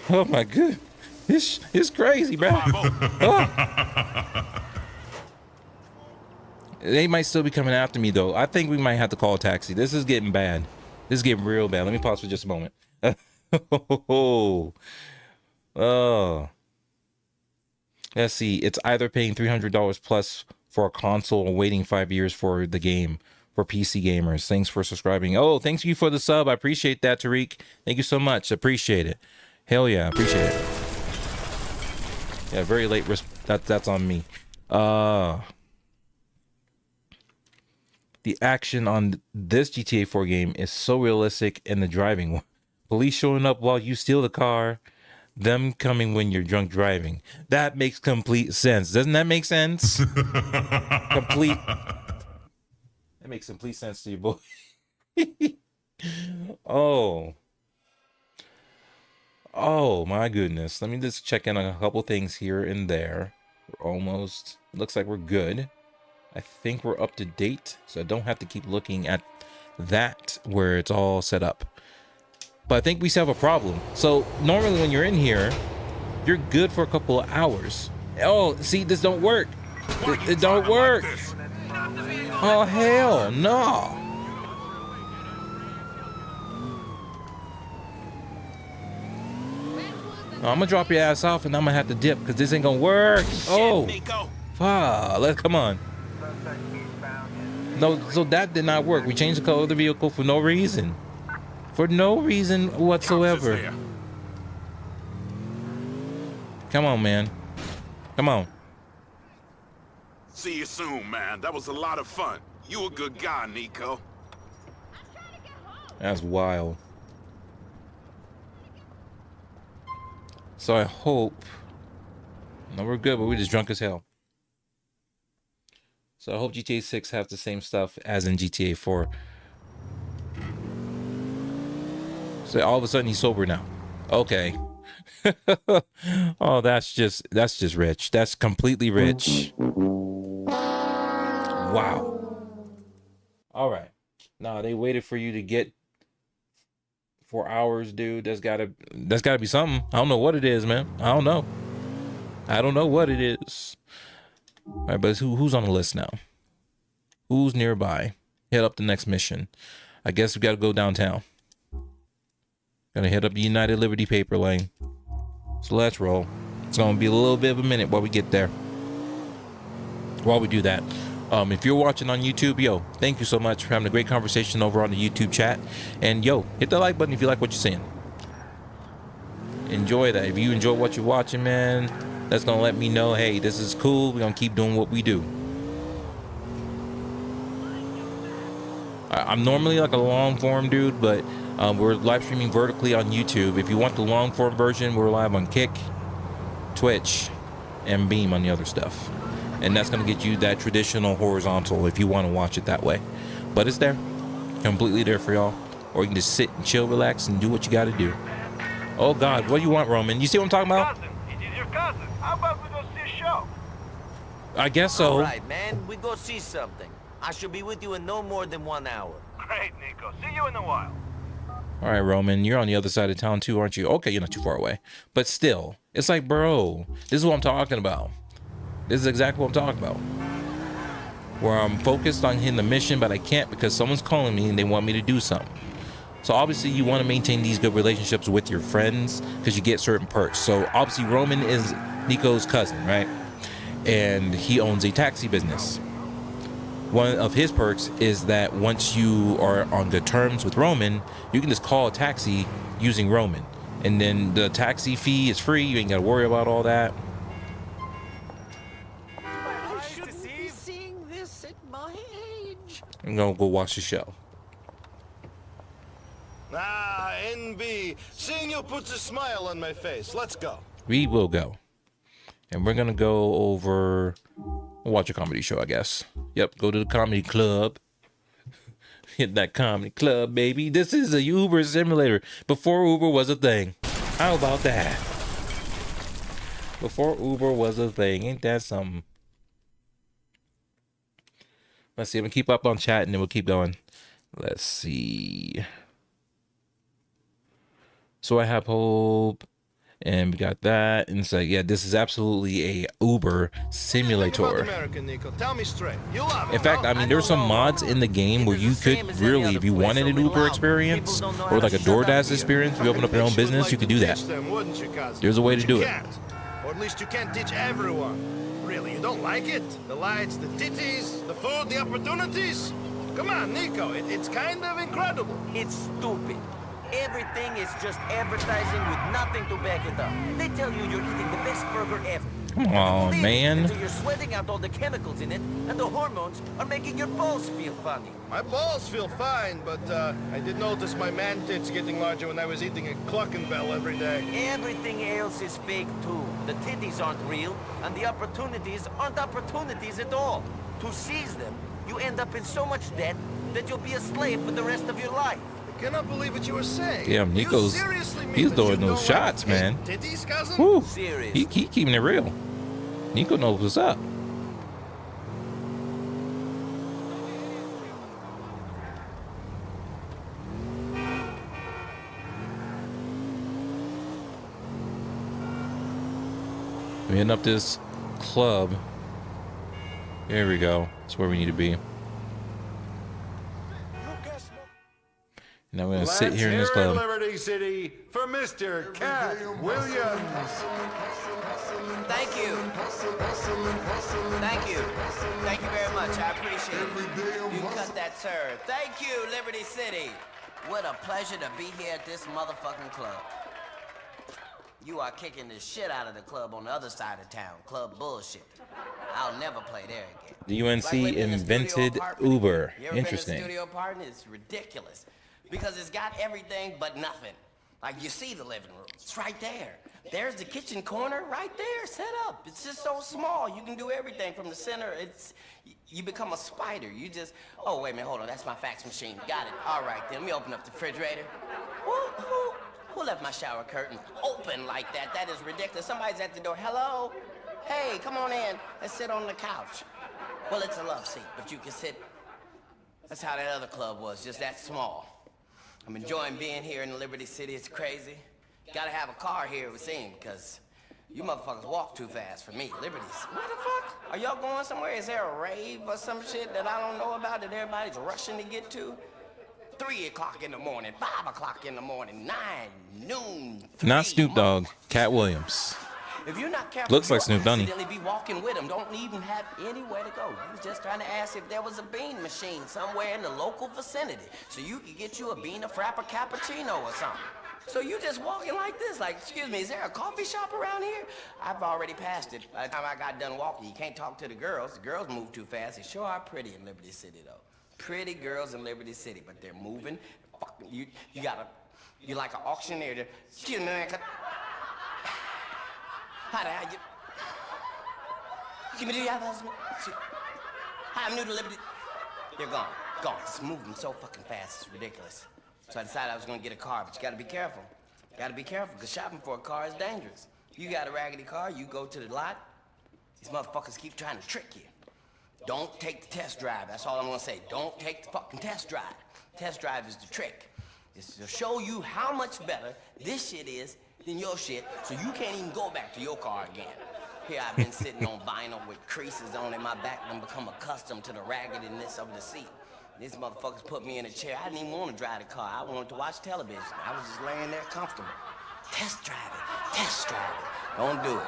Oh my god. It's crazy, bro. Oh. They might still be coming after me though. I think we might have to call a taxi. This is getting bad. This is getting real bad. Let me pause for just a moment. Oh. Let's see. It's either paying $300 plus for a console or waiting 5 years for the game for PC gamers. Thanks for subscribing. Oh, thanks you for the sub. I appreciate that, Tariq. Thank you so much. Appreciate it. Hell yeah, appreciate it. Yeah, very late. That's on me. The action on this GTA 4 game is so realistic, and the driving. Police showing up while you steal the car. Them coming when you're drunk driving. That makes complete sense. Doesn't that make sense? Complete. That makes complete sense to you, boy. Oh my goodness. Let me just check in on a couple things here and there. We're almost, looks like we're good. I think we're up to date, so I don't have to keep looking at that where it's all set up. But I think we still have a problem. So normally when you're in here, you're good for a couple of hours. Oh, see, this don't work. It don't work. Oh, hell no. I'm gonna drop your ass off and I'm gonna have to dip because this ain't gonna work. Oh, fuck. Come on. No, so that did not work. We changed the color of the vehicle for no reason. For no reason whatsoever. Come on, man. Come on. See you soon, man. That was a lot of fun. You a good guy, Nico. That's wild. So I hope. No, we're good, but we're just drunk as hell. So I hope GTA 6 has the same stuff as in GTA 4. So all of a sudden he's sober now. Okay. Oh, that's just rich. That's completely rich. Wow. All right. No, they waited for you to get 4 hours, dude. That's gotta be something. I don't know what it is, man. I don't know what it is. All right, but who's on the list now? Who's nearby? Head up the next mission. I guess we gotta go downtown. Gonna head up the United Liberty paper lane. So let's roll. It's gonna be a little bit of a minute while we get there. While we do that, if you're watching on YouTube, yo, thank you so much for having a great conversation over on the YouTube chat. And yo, hit the like button if you like what you're seeing. Enjoy that. If you enjoy what you're watching, man, that's gonna let me know, hey, this is cool. We're gonna keep doing what we do. I'm normally like a long form dude, but we're live streaming vertically on YouTube. If you want the long form version, we're live on Kick, Twitch, and Beam on the other stuff. And that's going to get you that traditional horizontal if you want to watch it that way. But it's there. Completely there for y'all. Or you can just sit and chill, relax, and do what you got to do. Oh, God. What do you want, Roman? You see what I'm talking about? Cousin, it is your cousin. How about we go see a show? I guess so. All right, man. We go see something. I should be with you in no more than 1 hour. Great, Nico. See you in a while. All right, Roman. You're on the other side of town, too, aren't you? Okay, you're not too far away. But still, it's like, bro, this is what I'm talking about. This is exactly what I'm talking about. Where I'm focused on hitting the mission, but I can't because someone's calling me and they want me to do something. So obviously you want to maintain these good relationships with your friends because you get certain perks. So obviously Roman is Nico's cousin, right? And he owns a taxi business. One of his perks is that once you are on good terms with Roman, you can just call a taxi using Roman. And then the taxi fee is free. You ain't got to worry about all that. I'm gonna go watch the show. Ah, NB. Seeing you puts a smile on my face. Let's go. We will go. And we're gonna go over, watch a comedy show, I guess. Yep, go to the comedy club. Hit that comedy club, baby. This is a Uber simulator. Before Uber was a thing. How about that? Before Uber was a thing. Ain't that something? Let's see. I'm gonna keep up on chat and then we'll keep going. Let's see. So I have hope. And we got that. And it's like, yeah, this is absolutely a Uber simulator. American, Nico. Tell me straight. You love In fact, I mean, there's some mods in the game where you could really, if you wanted an Uber experience or like a DoorDash experience, if you open up your own business, you could do that. There's a way to do it. Or at least you can't teach everyone. Really, you don't like it? The lights, the titties, the food, the opportunities? Come on, Nico, it's kind of incredible. It's stupid. Everything is just advertising with nothing to back it up. They tell you you're eating the best burger ever. Come on, man. Until you're sweating out all the chemicals in it, and the hormones are making your balls feel funny. My balls feel fine, but I did notice my man tits getting larger when I was eating a Cluckenbell every day. Everything else is fake too. The titties aren't real, and the opportunities aren't opportunities at all. To seize them, you end up in so much debt that you'll be a slave for the rest of your life. I cannot believe what you were saying. Damn, Nico's, he's throwing those shots, man. Titties, cousin? Woo. Serious. He keeping it real. Nico knows what's up. We're heading up this club. There we go. That's where we need to be. Now we're gonna sit here in this club. Liberty City for Mr. Cat Williams. Thank you. Thank you. Thank you very much. I appreciate it. You cut that turd. Thank you, Liberty City. What a pleasure to be here at this motherfucking club. You are kicking the shit out of the club on the other side of town. Club bullshit. I'll never play there again. The UNC Like living in a studio invented apartment. Uber. You ever Interesting. been in a studio apartment? It's ridiculous. Because it's got everything but nothing. Like you see the living room. It's right there. There's the kitchen corner right there set up. It's just so small. You can do everything from the center. You become a spider. You just, oh, wait a minute, hold on. That's my fax machine. Got it. All right, then. Let me open up the refrigerator. Who left my shower curtain open like that? That is ridiculous. Somebody's at the door. Hello? Hey, come on in. Let's sit on the couch. Well, it's a love seat, but you can sit. That's how that other club was, just that small. I'm enjoying being here in Liberty City. It's crazy. Gotta have a car here, it would seem, because you motherfuckers walk too fast for me. Liberty's. Where the fuck? Are y'all going somewhere? Is there a rave or some shit that I don't know about that everybody's rushing to get to? 3 o'clock in the morning, 5 o'clock in the morning, 9, noon, 3, Not Snoop Dogg, Cat Williams. If you're not careful, Looks like Snoop, don't he? you'll accidentally be walking with him. Don't even have anywhere to go. You was just trying to ask if there was a bean machine somewhere in the local vicinity, so you could get you a bean, a frappa, cappuccino, or something. So you just walking like this, like, excuse me, is there a coffee shop around here? I've already passed it. By the time I got done walking, you can't talk to the girls. The girls move too fast. They sure are pretty in Liberty City, though. Pretty girls in Liberty City, but they're moving. Fucking, you're like an auctioneer. Excuse me, man. How you? Give me the other husband. Hi, I'm new to Liberty. You're gone. Gone. It's moving so fucking fast. It's ridiculous. So I decided I was gonna get a car, but you gotta be careful. Gotta be careful, because shopping for a car is dangerous. You got a raggedy car, you go to the lot, these motherfuckers keep trying to trick you. Don't take the test drive. That's all I'm gonna say. Don't take the fucking test drive. Test drive is the trick. It's to show you how much better this shit is than your shit, so you can't even go back to your car again. Here I've been sitting on vinyl with creases on it. My back and become accustomed to the raggedness of the seat. These motherfuckers put me in a chair. I didn't even want to drive the car. I wanted to watch television. I was just laying there comfortable. Test drive it. Test drive it. Don't do it.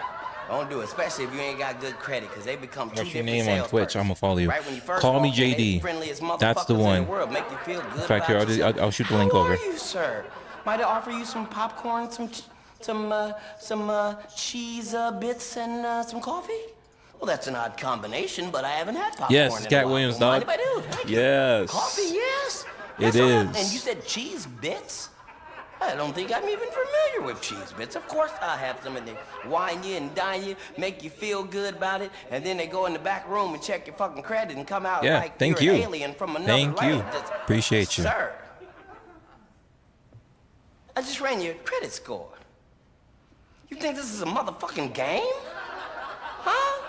Don't do it, especially if you ain't got good credit, because they become two What's your different name on Twitch? I'm gonna follow you. Right when you first Call me walk in, they JD. friendliest That's the motherfuckers one. in the world. Make you feel good In fact, here, about yourself. I'll shoot the link How over. are you, sir? Might I offer you some popcorn, some cheese bits, and some coffee? Well, that's an odd combination, but I haven't had popcorn Yes, in a Cat while. Williams, Well, mind dog. if I do? Thank you. Yes. Coffee, yes. It Yes, I have. is. And you said cheese bits? I don't think I'm even familiar with cheese bits. Of course I have some, and they wine you and dine you, make you feel good about it, and then they go in the back room and check your fucking credit and come out Yeah, like thank you're you. an alien from another Thank you. land. Just- Appreciate you. Sir, I just ran your credit score. You think this is a motherfucking game? Huh?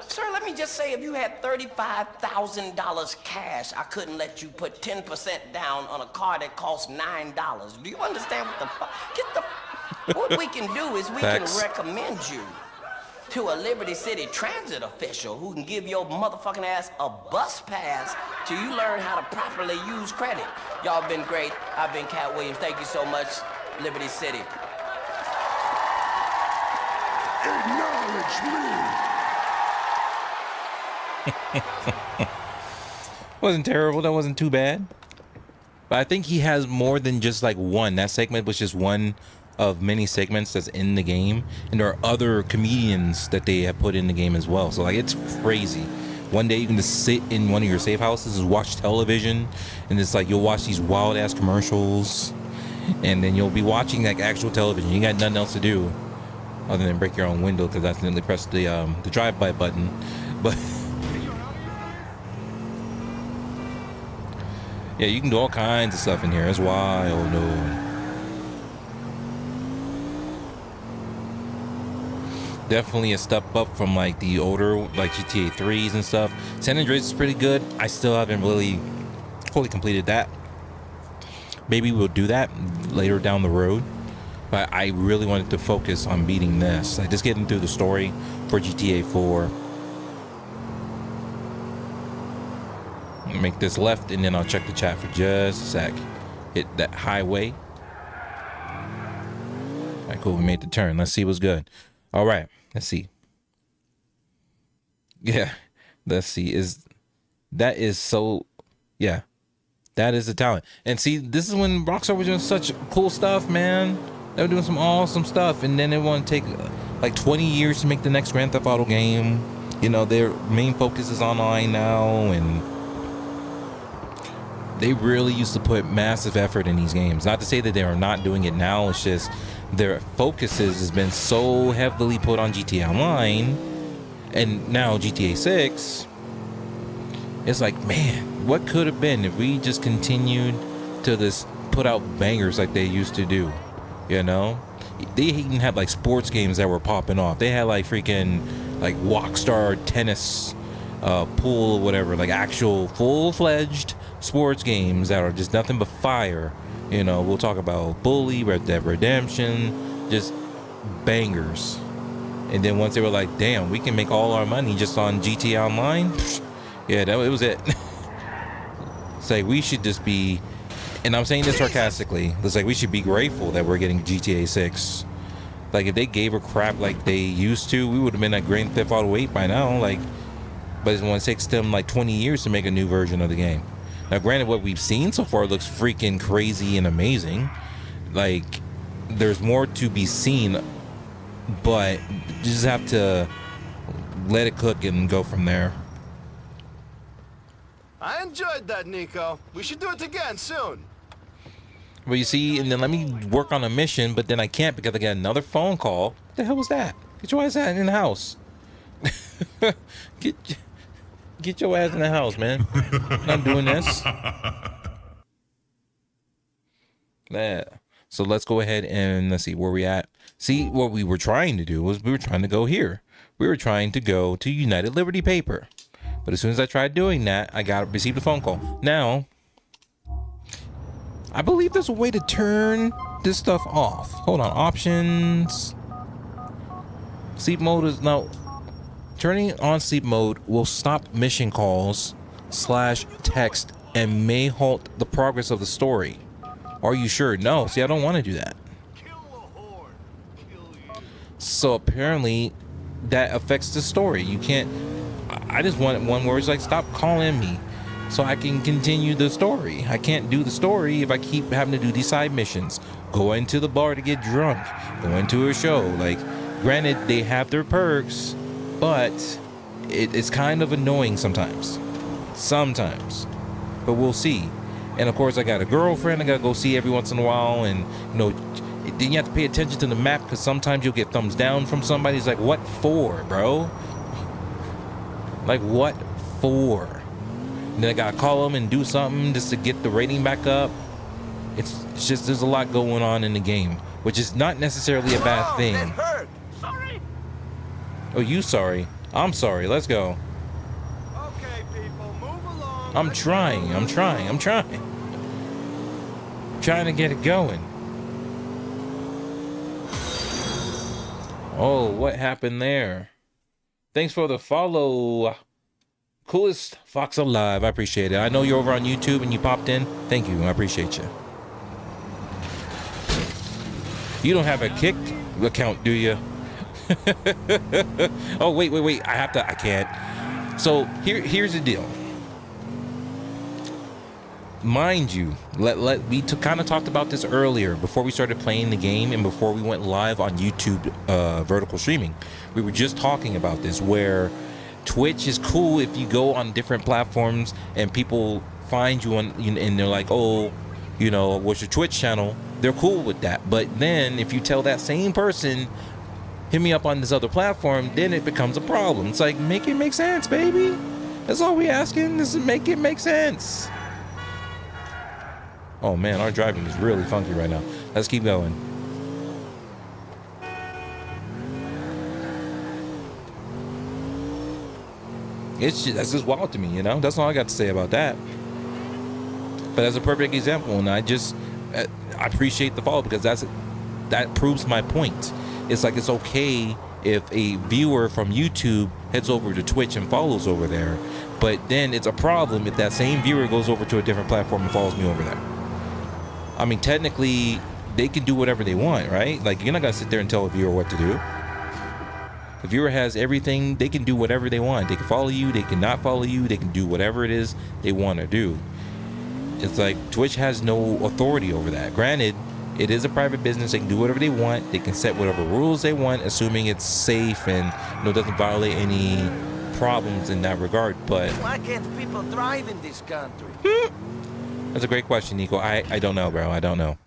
Sir, let me just say, if you had $35,000 cash, I couldn't let you put 10% down on a car that costs $9. Do you understand what the fuck? What we can do is we Facts. can recommend you to a Liberty City Transit official who can give your motherfucking ass a bus pass till you learn how to properly use credit. Y'all been great. I've been Cat Williams. Thank you so much, Liberty City. Acknowledge me. Wasn't terrible. That wasn't too bad. But I think he has more than just like one. That segment was just one of many segments that's in the game, and there are other comedians that they have put in the game as well. So like, it's crazy. One day you can just sit in one of your safe houses and watch television, and it's like you'll watch these wild ass commercials, and then you'll be watching like actual television. You got nothing else to do other than break your own window, because I accidentally pressed the drive-by button. But yeah, you can do all kinds of stuff in here. It's wild, dude. Definitely a step up from like the older like GTA 3s and stuff. San Andreas is pretty good. I still haven't really fully completed that. Maybe we'll do that later down the road. But I really wanted to focus on beating this. Like just getting through the story for GTA 4. Make this left, and then I'll check the chat for just a sec. Hit that highway. All right, cool. We made the turn. Let's see what's good. All right, let's see. Yeah, let's see. That is so? Yeah, that is the talent. And see, this is when Rockstar was doing such cool stuff, man. They were doing some awesome stuff, and then they want to take like 20 years to make the next Grand Theft Auto game. You know, their main focus is online now, and they really used to put massive effort in these games. Not to say that they are not doing it now. It's just their focus has been so heavily put on GTA Online, and now GTA 6. It's like, man, what could have been if we just continued to this put out bangers like they used to do? You know, they even had like sports games that were popping off. They had like freaking like Walkstar tennis pool or whatever, like actual full-fledged sports games that are just nothing but fire. You know, we'll talk about Bully, Red Dead Redemption, just bangers. And then once they were like, damn, we can make all our money just on GTA Online, yeah, it was it. It's like we should just be, and I'm saying this sarcastically, it's like we should be grateful that we're getting GTA 6. Like if they gave a crap like they used to, we would have been at Grand Theft Auto 8 by now. Like, but it's going to take them like 20 years to make a new version of the game. Now, granted, what we've seen so far looks freaking crazy and amazing. Like, there's more to be seen, but you just have to let it cook and go from there. I enjoyed that, Nico. We should do it again soon. But you see, and then let me work on a mission, but then I can't because I got another phone call. What the hell was that? Get your ass out in the house. Get your ass in the house, man. I'm not doing this. Yeah. So let's go ahead and let's see where we at. See, what we were trying to do was we were trying to go here. We were trying to go to United Liberty Paper. But as soon as I tried doing that, I received a phone call. Now, I believe there's a way to turn this stuff off. Hold on, options. Sleep mode is now. Turning on sleep mode will stop mission calls / text and may halt the progress of the story. Are you sure? No. See, I don't want to do that. So apparently that affects the story. You can't. I just want one where it's like, stop calling me so I can continue the story. I can't do the story if I keep having to do these side missions. Go into the bar to get drunk. Go into a show. Like, granted, they have their perks, but it's kind of annoying sometimes. But we'll see. And of course, I got a girlfriend I gotta go see every once in a while, and you know, then you have to pay attention to the map because sometimes you'll get thumbs down from somebody. It's like, what for, bro? Like, what for? And then I gotta call them and do something just to get the rating back up. It's just, there's a lot going on in the game, which is not necessarily a bad thing. That hurt. Sorry. Oh, you sorry? I'm sorry. Let's go. Okay, people, move along. I'm trying to get it going. Oh, what happened there? Thanks for the follow. Coolest Fox Alive. I appreciate it. I know you're over on YouTube and you popped in. Thank you. I appreciate you. You don't have a Kick account, do you? Oh, wait. I can't. So here's the deal. Mind you, we kind of talked about this earlier before we started playing the game and before we went live on YouTube vertical streaming. We were just talking about this, where Twitch is cool if you go on different platforms and people find you and they're like, oh, you know, what's your Twitch channel? They're cool with that. But then if you tell that same person, hit me up on this other platform, then it becomes a problem. It's like, make it make sense, baby. That's all we asking, is to make it make sense. Oh man, our driving is really funky right now. Let's keep going. That's just wild to me, you know? That's all I got to say about that. But that's a perfect example, and I appreciate the follow because that proves my point. It's like, it's okay if a viewer from YouTube heads over to Twitch and follows over there, but then it's a problem if that same viewer goes over to a different platform and follows me over there. I mean, technically, they can do whatever they want, right? Like, you're not gonna sit there and tell a viewer what to do. The viewer has everything. They can do whatever they want. They can follow you. They can not follow you. They can do whatever it is they want to do. It's like Twitch has no authority over that. Granted, It is a private business. They can do whatever they want. They can set whatever rules they want, assuming it's safe and doesn't violate any problems in that regard. But Why can't people drive in this country? that's a great question, Nico. I don't know, bro. I don't know.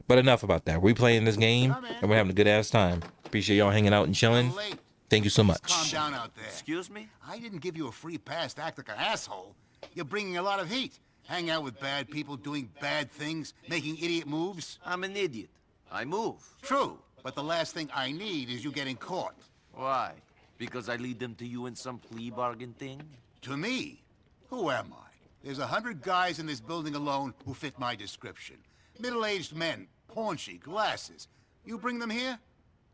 But enough about that. We're playing this game and we're having a good ass time. Appreciate y'all hanging out and chilling. Thank you so much. Calm down out there. Excuse me? I didn't give you a free pass to act like an asshole. You're bringing a lot of heat. Hang out with bad people, doing bad things, making idiot moves. I'm an idiot. I move. True, but the last thing I need is you getting caught. Why? Because I lead them to you in some plea bargain thing? To me? Who am I? There's 100 guys in this building alone who fit my description. Middle-aged men, paunchy, glasses. You bring them here?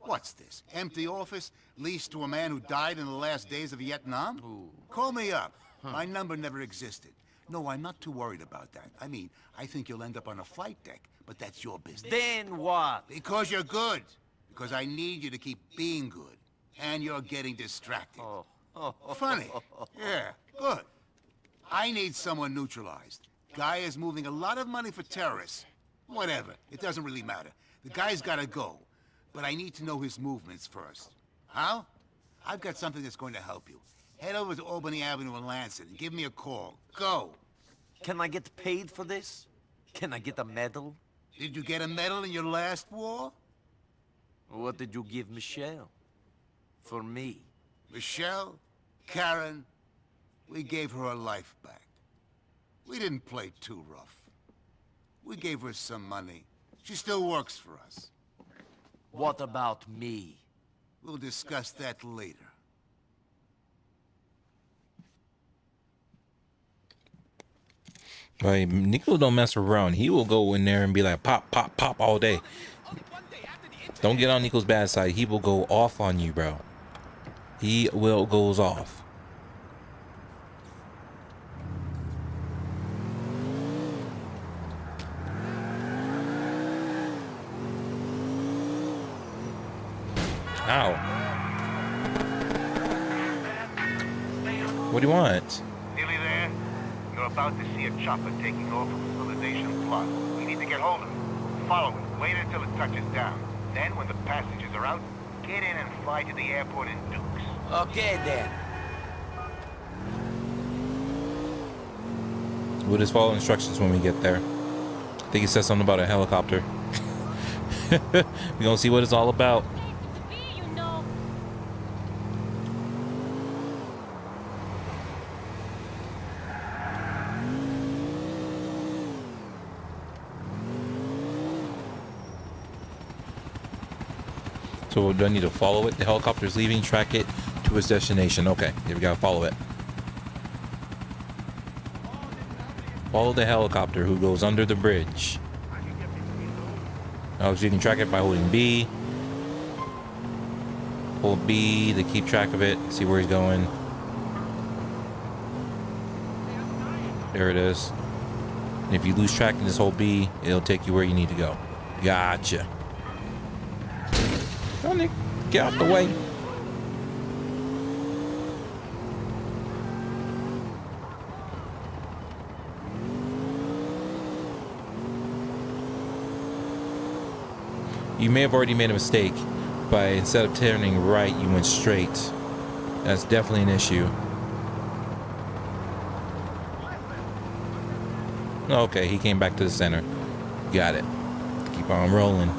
What's this? Empty office, leased to a man who died in the last days of Vietnam? Ooh. Call me up. My number never existed. No, I'm not too worried about that. I mean, I think you'll end up on a flight deck, but that's your business. Then what? Because you're good. Because I need you to keep being good. And you're getting distracted. Funny. Yeah, good. I need someone neutralized. Guy is moving a lot of money for terrorists. Whatever. It doesn't really matter. The guy's gotta go. But I need to know his movements first. How? I've got something that's going to help you. Head over to Albany Avenue in Lansing and give me a call. Go. Can I get paid for this? Can I get a medal? Did you get a medal in your last war? What did you give Michelle? For me? Michelle? Karen? We gave her her life back. We didn't play too rough. We gave her some money. She still works for us. What about me? We'll discuss that later. Like, Nico don't mess around. He will go in there and be like, pop, pop, pop all day. Don't get on Nico's bad side. He will go off on you, bro. He will goes off. Ow. What do you want? Nearly there? You're about to see a chopper taking off from Civilization Plus. We need to get hold of it. Follow it. Wait until it touches down. Then, when the passengers are out, get in and fly to the airport in Dukes. Okay, then. We'll just follow instructions when we get there. I think he said something about a helicopter. We're gonna see what it's all about. So do I need to follow it? The helicopter's leaving, track it to its destination. Okay, here we gotta follow it. Follow the helicopter who goes under the bridge. Oh, so you can track it by holding B. Hold B to keep track of it, see where he's going. There it is. And if you lose track and just hold B, it'll take you where you need to go. Gotcha. Go, Nick. Get out the way. You may have already made a mistake by instead of turning right, you went straight. That's definitely an issue. Okay, he came back to the center. Got it. Keep on rolling.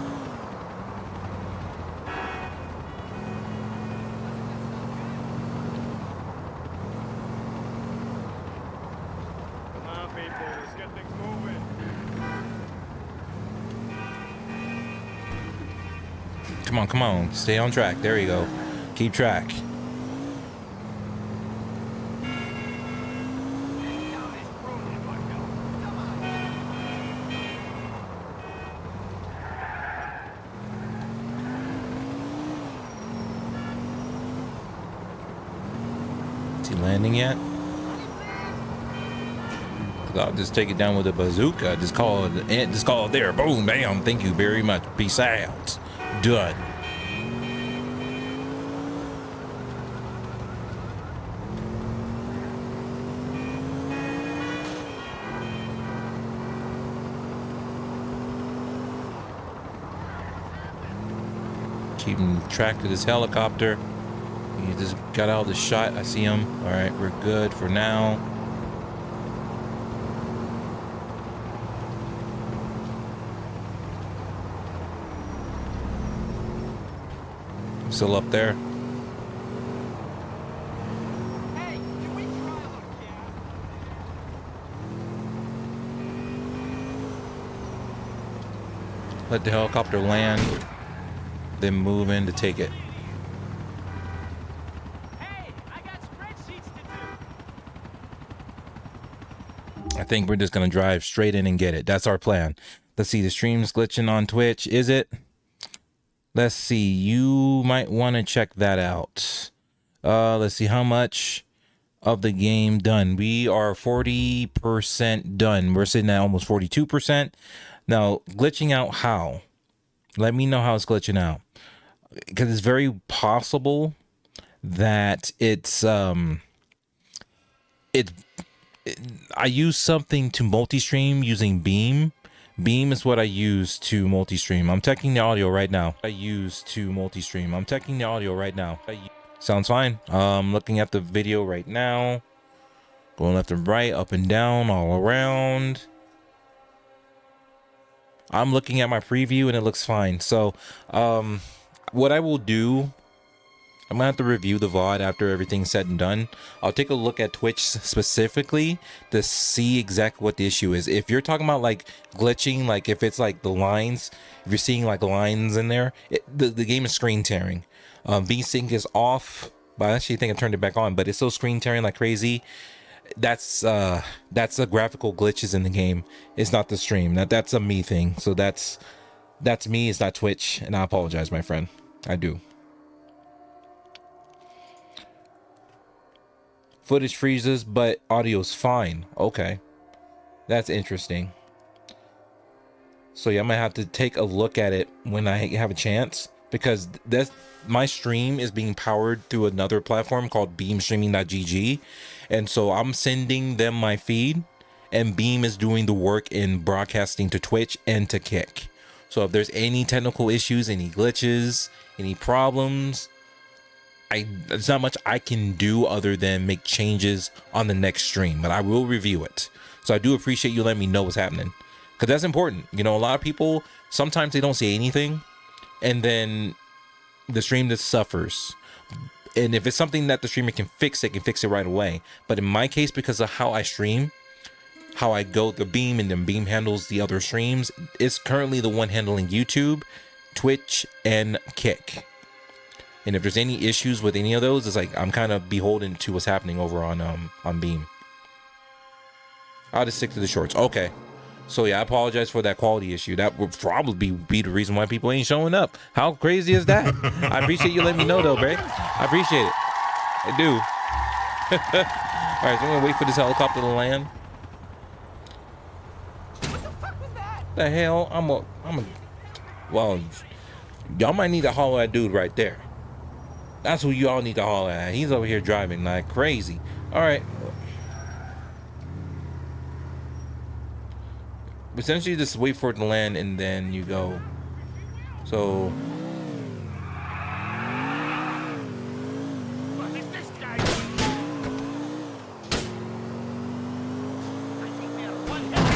Come on, people. Let's get things moving. Come on, come on. Stay on track. There you go. Keep track. Is he landing yet? I'll just take it down with a bazooka. Just call it there. Boom, bam. Thank you very much. Peace out. Done. keeping track of this helicopter. He just got out of the shot. I see him. All right, we're good for now. Still up there. Hey, can we try a little Let the helicopter land, then move in to take it. Hey, I got spreadsheets to do. I think we're just gonna drive straight in and get it. That's our plan. Let's see, the stream's glitching on Twitch. Is it? Let's see. You might want to check that out. Let's see how much of the game done. We are 40% done. We're sitting at almost 42%. Now, glitching out how? Let me know how it's glitching out. Because it's very possible that it's I use something to multi-stream using Beam. Beam is what I use to multi-stream. I'm checking the audio right now. Sounds fine. Looking at the video right now. Going left and right, up and down, all around. I'm looking at my preview and it looks fine. So, what I will do, I'm gonna have to review the VOD after everything's said and done. I'll take a look at Twitch specifically to see exactly what the issue is. If you're talking about like glitching, like if it's like the lines, if you're seeing like lines in there, the game is screen tearing. VSync is off, but I actually think I turned it back on, but it's still screen tearing like crazy. That's the graphical glitches in the game. It's not the stream. That's a me thing. So that's me. It's not Twitch, and I apologize, my friend. I do. Footage freezes, but audio's fine. Okay, that's interesting. So yeah, I'm gonna have to take a look at it when I have a chance, because my stream is being powered through another platform called beamstreaming.gg, and so I'm sending them my feed, and Beam is doing the work in broadcasting to Twitch and to Kick. So if there's any technical issues, any glitches, any problems, there's not much I can do other than make changes on the next stream, but I will review it. So I do appreciate you letting me know what's happening, because that's important. You know, a lot of people, sometimes they don't say anything, and then the stream just suffers. And if it's something that the streamer can fix, they can fix it right away. But in my case, because of how I stream, how I go the Beam, and then Beam handles the other streams, it's currently the one handling YouTube, Twitch, and Kick. And if there's any issues with any of those, it's like I'm kind of beholden to what's happening over on Beam. I'll just stick to the shorts. Okay. So yeah, I apologize for that quality issue. That would probably be the reason why people ain't showing up. How crazy is that? I appreciate you letting me know though, bro. I appreciate it. I do. All right, so I'm gonna wait for this helicopter to land. What the fuck was that? The hell? Well, y'all might need to holler at dude right there. That's who you all need to holler at. He's over here driving like crazy. All right. Essentially, just wait for it to land and then you go. So. What is this guy? I think we have one head.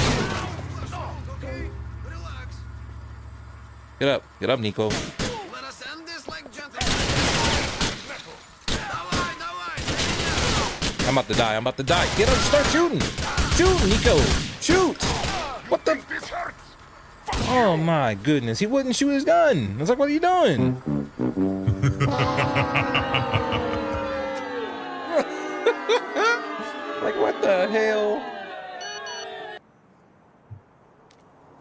Okay, relax. Get up, Nico. Let us end this like gentlemen. I'm about to die. Get up, start shooting. Shoot, Nico. Shoot. What the? Oh my goodness. He wouldn't shoot his gun. I was like, what are you doing? Like, what the hell?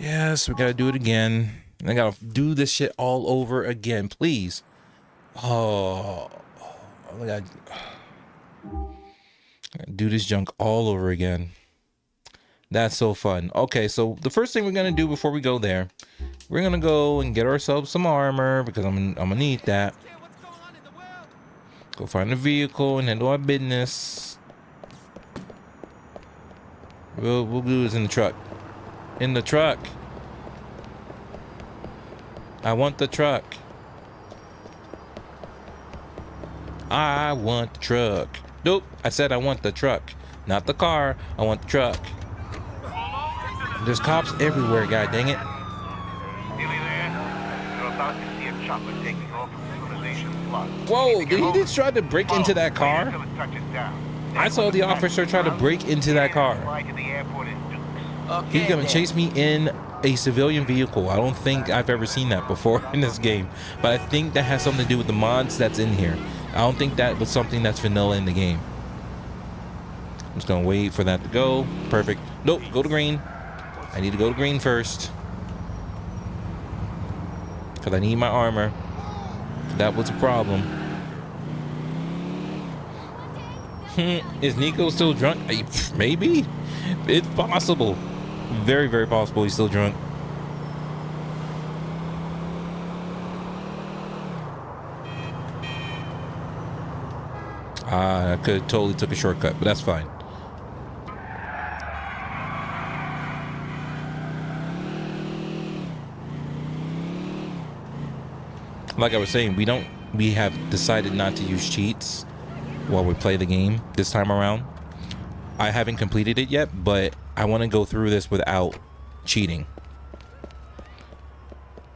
Yes, we gotta do it again. I gotta do this shit all over again, please. Oh my God. Do this junk all over again. That's so fun. Okay, so the first thing we're gonna do before we go there, we're gonna go and get ourselves some armor, because I'm gonna need that. Go find a vehicle and handle our business. We'll do this in the truck. In the truck. I want the truck. I want the truck. Nope, I said I want the truck, not the car. I want the truck. There's cops everywhere, god dang it. Nearly there. You're about to see a chopper taking off from Civilization Plus. Whoa, did he just try to break into that car? Until it touches down. I saw the officer try to break into that car. Fly to the airport in Dukes. Okay, He's gonna then. chase me in a civilian vehicle. I don't think I've ever seen that before in this game, but I think that has something to do with the mods that's in here. I don't think that was something that's vanilla in the game. I'm just gonna wait for that to go. Perfect. Nope, go to green. I need to go to green first, because I need my armor. That was a problem. Is Nico still drunk? Maybe. It's possible. Very, very possible he's still drunk. I could totally took a shortcut, but that's fine. Like I was saying, we have decided not to use cheats while we play the game this time around. I haven't completed it yet, but I want to go through this without cheating.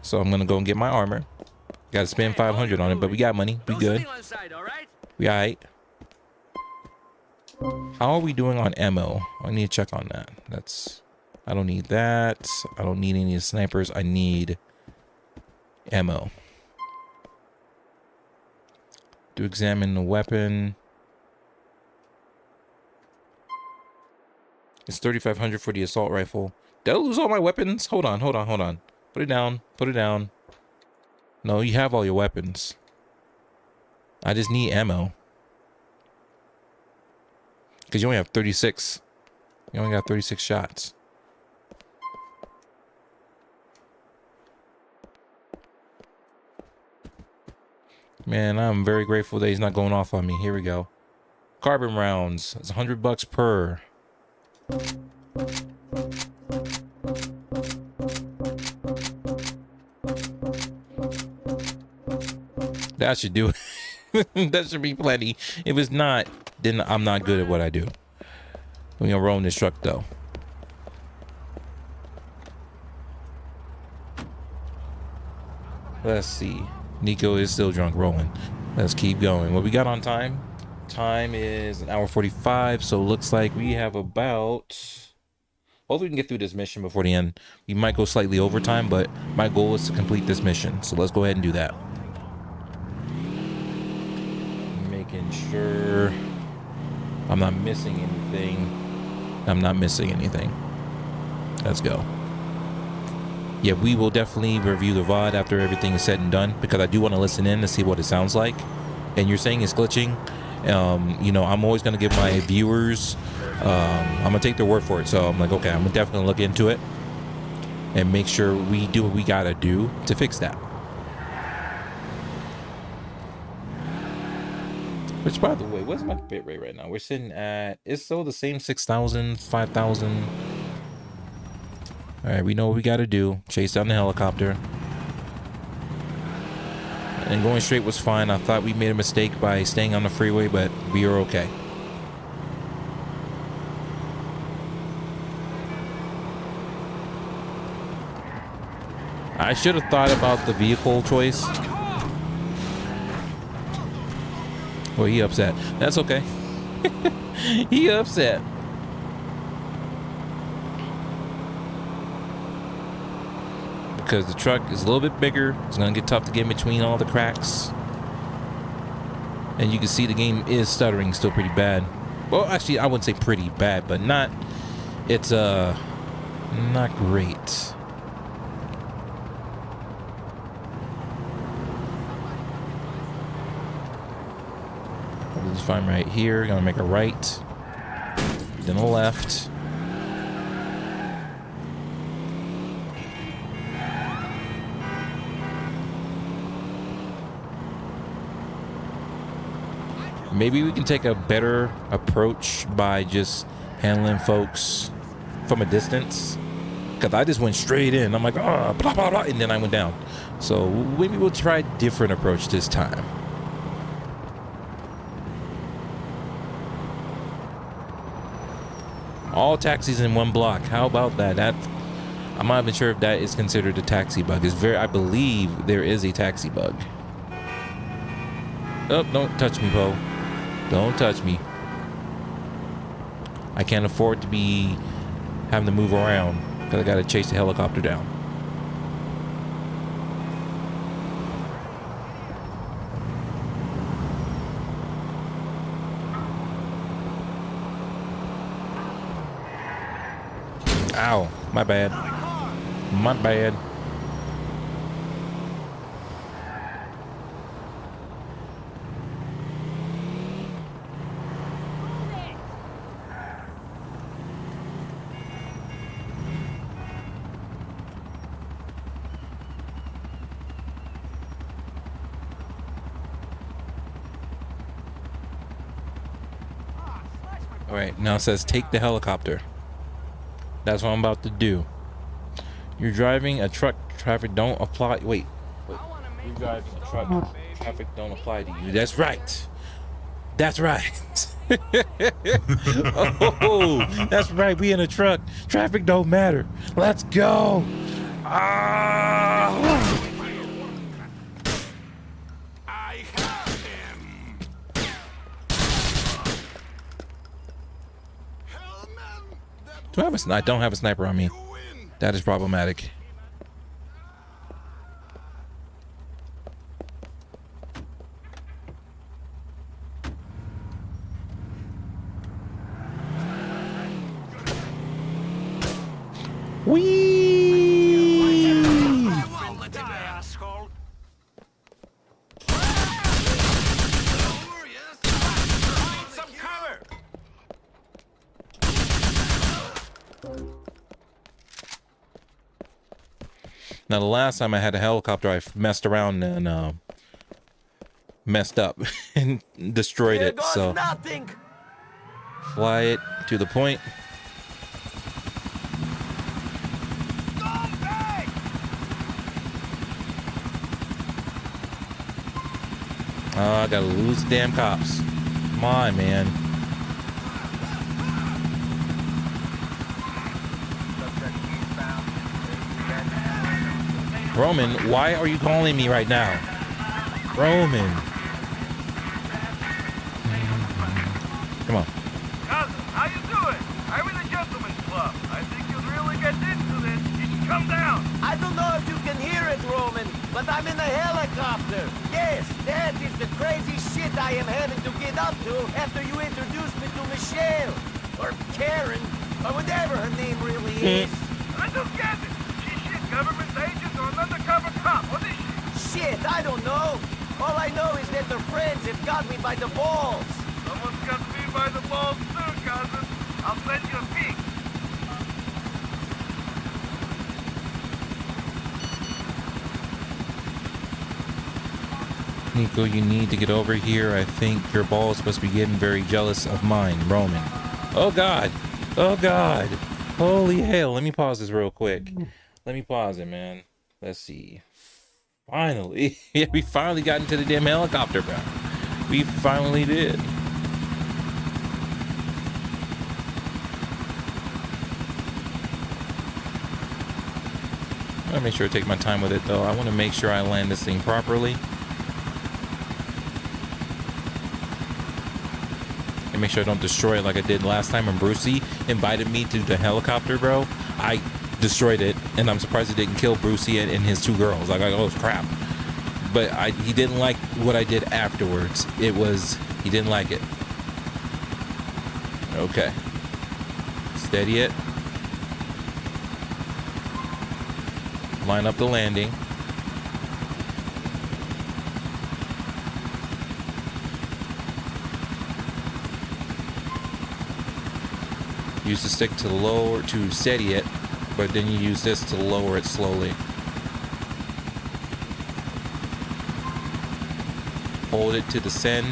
So I'm gonna go and get my armor. Got to spend 500 on it, but we got money. We good. We alright. How are we doing on ammo? I need to check on that. I don't need that. I don't need any snipers. I need ammo. To examine the weapon. It's 3,500 for the assault rifle. Did I lose all my weapons? Hold on. Put it down. Put it down. No, you have all your weapons. I just need ammo. Because you only have 36. You only got 36 shots. Man, I'm very grateful that he's not going off on me. Here we go. Carbon rounds. It's $100 per. That should do it. That should be plenty. If it's not, then I'm not good at what I do. We're gonna roll in this truck though. Let's see. Nico is still drunk rolling. Let's keep going. What we got on time? Time is 1 hour 45. So it looks like we have about... Hopefully we can get through this mission before the end. We might go slightly over time, but my goal is to complete this mission. So let's go ahead and do that. Making sure I'm not missing anything. I'm not missing anything. Let's go. Yeah, we will definitely review the VOD after everything is said and done, because I do want to listen in to see what it sounds like. And you're saying it's glitching. You know, I'm always going to give my viewers, I'm going to take their word for it. So I'm like, okay, I'm going to definitely look into it and make sure we do what we got to do to fix that. Which, by the way, what's my bit rate right now? We're sitting at, it's still the same 6,000, 5,000. All right, we know what we got to do. Chase down the helicopter. And going straight was fine. I thought we made a mistake by staying on the freeway, but we are okay. I should have thought about the vehicle choice. Well, he upset. That's okay. He upset. Because the truck is a little bit bigger. It's going to get tough to get in between all the cracks. And you can see the game is stuttering still pretty bad. Well, actually, I wouldn't say pretty bad, but not... It's, not great. This is fine right here. Gonna make a right. Then a left. Maybe we can take a better approach by just handling folks from a distance. Because I just went straight in. I'm like, oh, blah, blah, blah. And then I went down. So maybe we'll try a different approach this time. All taxis in one block. How about that? I'm not even sure if that is considered a taxi bug. I believe there is a taxi bug. Oh, don't touch me, Poe. Don't touch me. I can't afford to be having to move around because I got to chase the helicopter down. Ow, my bad. My bad. All right, now it says take the helicopter. That's what I'm about to do. You're driving a truck. Traffic don't apply. Wait. You're driving a truck. Traffic don't apply to you. That's right. That's right. Oh, that's right. We in a truck. Traffic don't matter. Let's go. Ah. I have him. I don't have a sniper on me. That is problematic. Whee! Some cover. Now, the last time I had a helicopter, I messed around and messed up and destroyed Here it. goes So nothing. fly it to the point. Oh, I gotta lose the damn cops. Come on, man. Roman, why are you calling me right now? Roman. Come on. Cousin, how you doing? I'm in the gentleman's club. I think you'll really get into this. You should come down. I don't know if you can hear it, Roman, but I'm in a helicopter. Yes, that is the crazy shit I am having to get up to after you introduced me to Michelle. Or Karen, or whatever her name really is. I don't get it. She's government agent or an undercover cop. What is she? Shit, I don't know. All I know is that their friends have got me by the balls. Someone's got me by the balls too, cousin. I'll send you a peek. Nico, you need to get over here. I think your balls must be getting very jealous of mine, Roman. Oh, God. Oh, God. Holy hell. Let me pause this real quick. Let me pause it, man. Let's see. Finally. Yeah, we finally got into the damn helicopter, bro. We finally did. I'm gonna make sure I take my time with it, though. I want to make sure I land this thing properly. And make sure I don't destroy it like I did last time when Brucey invited me to the helicopter, bro. I destroyed it, and I'm surprised it didn't kill Brucey and his two girls. Like, oh, crap. But he didn't like what I did afterwards. He didn't like it. Okay. Steady it. Line up the landing. Use the stick to lower to steady it, but then you use this to lower it slowly. Hold it to the send.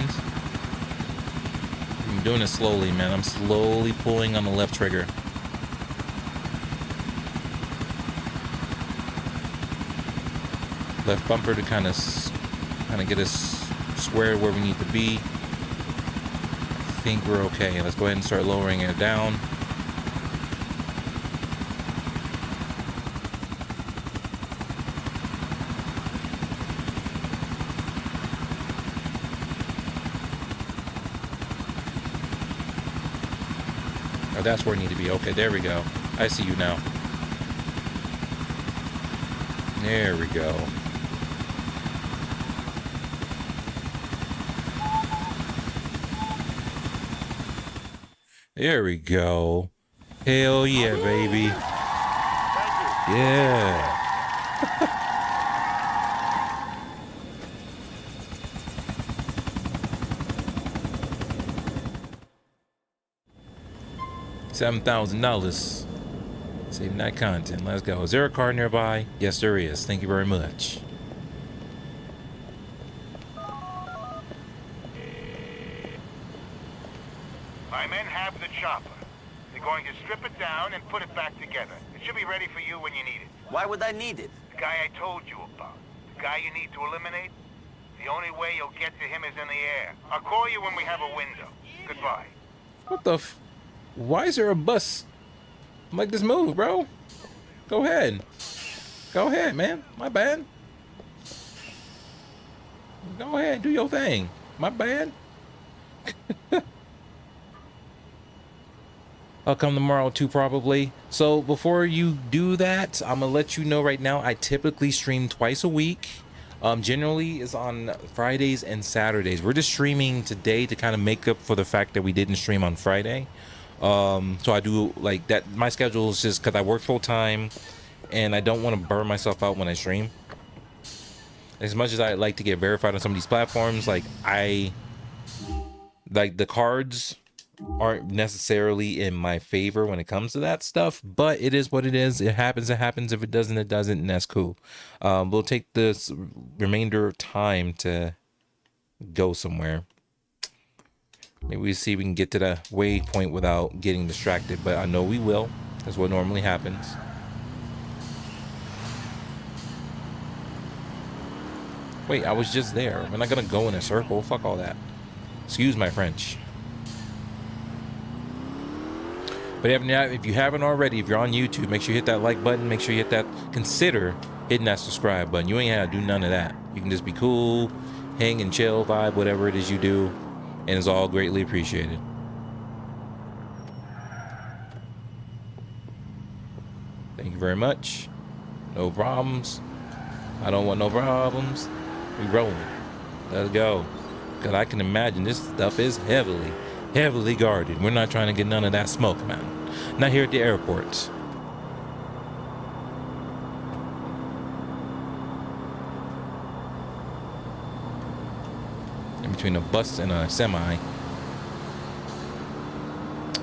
I'm doing it slowly, man. I'm slowly pulling on the left trigger. Left bumper to kind of get us squared where we need to be. I think we're okay. Let's go ahead and start lowering it down. Oh, that's where I need to be. Okay, there we go. I see you now. There we go. There we go. Hell yeah, baby. Yeah. $7,000. Saving that content. Let's go. Is there a car nearby? Yes, there is. Thank you very much. My men have the chopper. They're going to strip it down and put it back together. It should be ready for you when you need it. Why would I need it? The guy I told you about. The guy you need to eliminate. The only way you'll get to him is in the air. I'll call you when we have a window. Goodbye. What the f... Why is there a bus? Make this move, bro. Go ahead. Go ahead, man. My bad. Go ahead. Do your thing. My bad. I'll come tomorrow too, probably. So before you do that, I'm gonna let you know right now, I typically stream twice a week. Generally is on Fridays and Saturdays. We're just streaming today to kind of make up for the fact that we didn't stream on Friday. So I do like that. My schedule is just because I work full time and I don't want to burn myself out when I stream. As much as I like to get verified on some of these platforms, like the cards aren't necessarily in my favor when it comes to that stuff, but it is what it is. It happens. If it doesn't, it doesn't, and that's cool. We'll take this remainder of time to go somewhere. Maybe we see if we can get to the waypoint without getting distracted, but I know we will. That's what normally happens. Wait, I was just there. We're not gonna go in a circle. Fuck all that. Excuse my French. But if you haven't already, if you're on YouTube, make sure you hit that like button. Make sure you hit that, consider hitting that subscribe button. You ain't gotta do none of that. You can just be cool, hang and chill, vibe, whatever it is you do. And it's all greatly appreciated. Thank you very much. No problems. I don't want no problems. We rolling. Let's go. Because I can imagine this stuff is heavily guarded. We're not trying to get none of that smoke, man. Not here at the airport. In between a bus and a semi.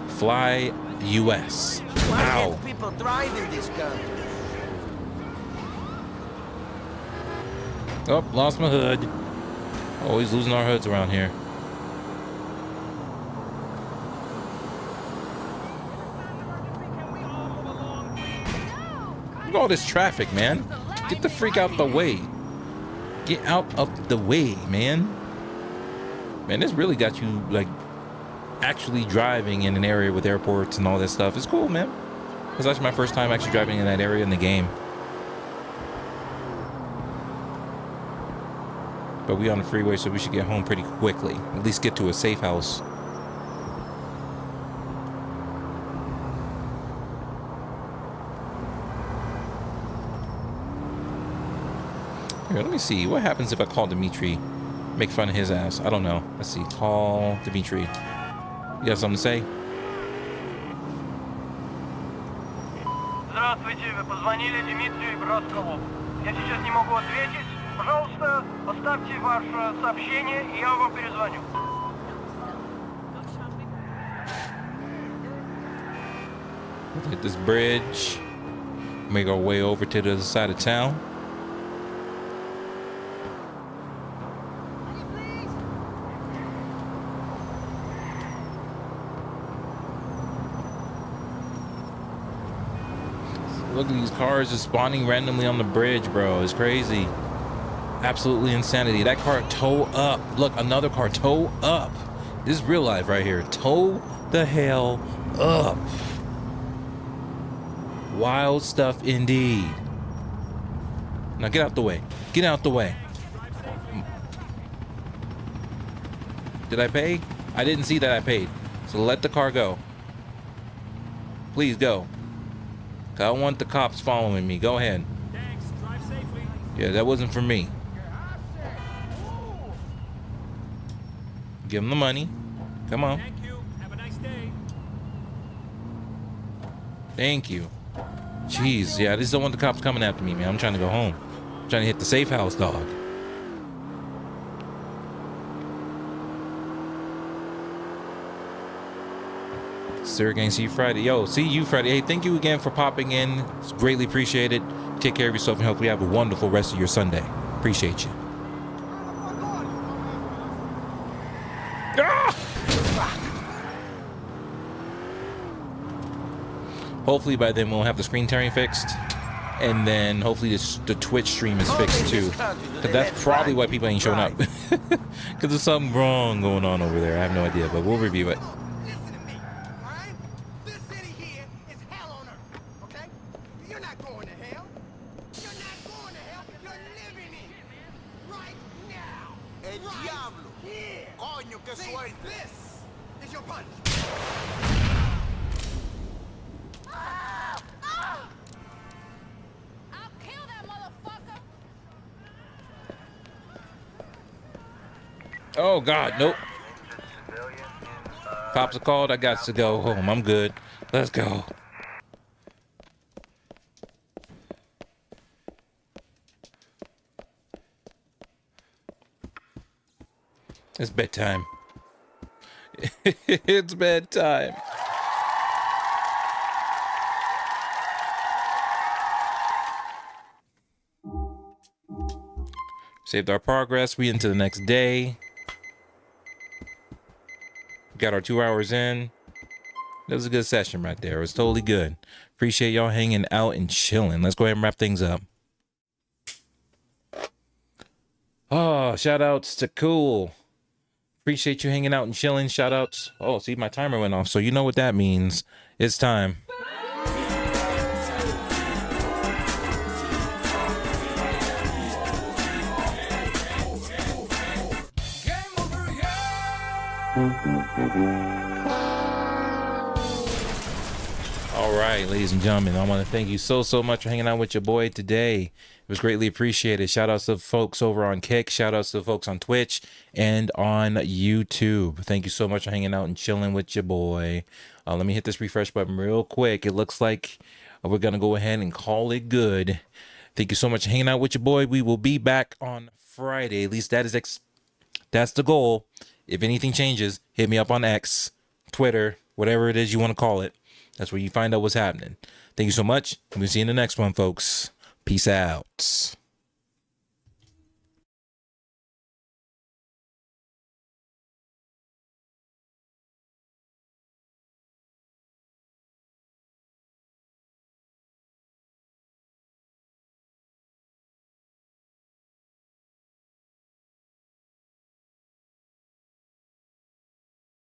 Fly US. Why Ow. can't people drive in this country? Oh, lost my hood. Always losing our hoods around here. Look at all this traffic, man. Get the freak out the way. Get out of the way, man. Man, this really got you, like, actually driving in an area with airports and all this stuff. It's cool, man. It's actually my first time actually driving in that area in the game. But we on the freeway, so we should get home pretty quickly. At least get to a safe house. Here, let me see. What happens if I call Dimitri? Make fun of his ass. I don't know. Let's see. Call Dimitri. You got something to say? Здравствуйте, вы позвонили Дмитрию Бросколу. Я сейчас не могу ответить. Пожалуйста, оставьте ваше сообщение, и я вам перезвоню. Hit this bridge. Make our way over to the other side of town. Look at these cars just spawning randomly on the bridge, bro. It's crazy. Absolutely insanity. That car tow up. Look, another car tow up. This is real life right here. Tow the hell up. Wild stuff indeed. Now get out the way. Get out the way. Did I pay? I didn't see that I paid. So let the car go. Please go. I don't want the cops following me. Go ahead. Thanks. Drive safely. Yeah, that wasn't for me. Give him the money. Come on. Thank you. Have a nice day. Thank you. Jeez, yeah, I just don't want the cops coming after me, man. I'm trying to go home. I'm trying to hit the safe house, dog. Sir, gang, see you Friday. Yo, see you Friday. Hey, thank you again for popping in. It's greatly appreciated. Take care of yourself and hopefully have a wonderful rest of your Sunday. Appreciate you. Ah! Hopefully by then we'll have the screen tearing fixed. And then hopefully the Twitch stream is fixed too. Because that's probably why people ain't showing up. Because there's something wrong going on over there. I have no idea, but we'll review it. Oh God, nope. Cops are called. I got to go home. I'm good. Let's go. It's bedtime. It's bedtime. Saved our progress. We into the next day. Got our 2 hours in. That was a good session right there. It was totally good. Appreciate y'all hanging out and chilling. Let's go ahead and wrap things up. Oh, shout outs to Cool. Appreciate you hanging out and chilling. Shout outs. Oh, see, my timer went off. So you know what that means. It's time. All right, ladies and gentlemen, I want to thank you so much for hanging out with your boy today. It was greatly appreciated. Shout outs to the folks over on Kick. Shout outs to the folks on Twitch and on YouTube. Thank you so much for hanging out and chilling with your boy. Let me hit this refresh button real quick. It looks like we're going to go ahead and call it good. Thank you so much for hanging out with your boy. We will be back on Friday. At least that's the goal. If anything changes, hit me up on X, Twitter, whatever it is you want to call it. That's where you find out what's happening. Thank you so much. We'll see you in the next one, folks. Peace out.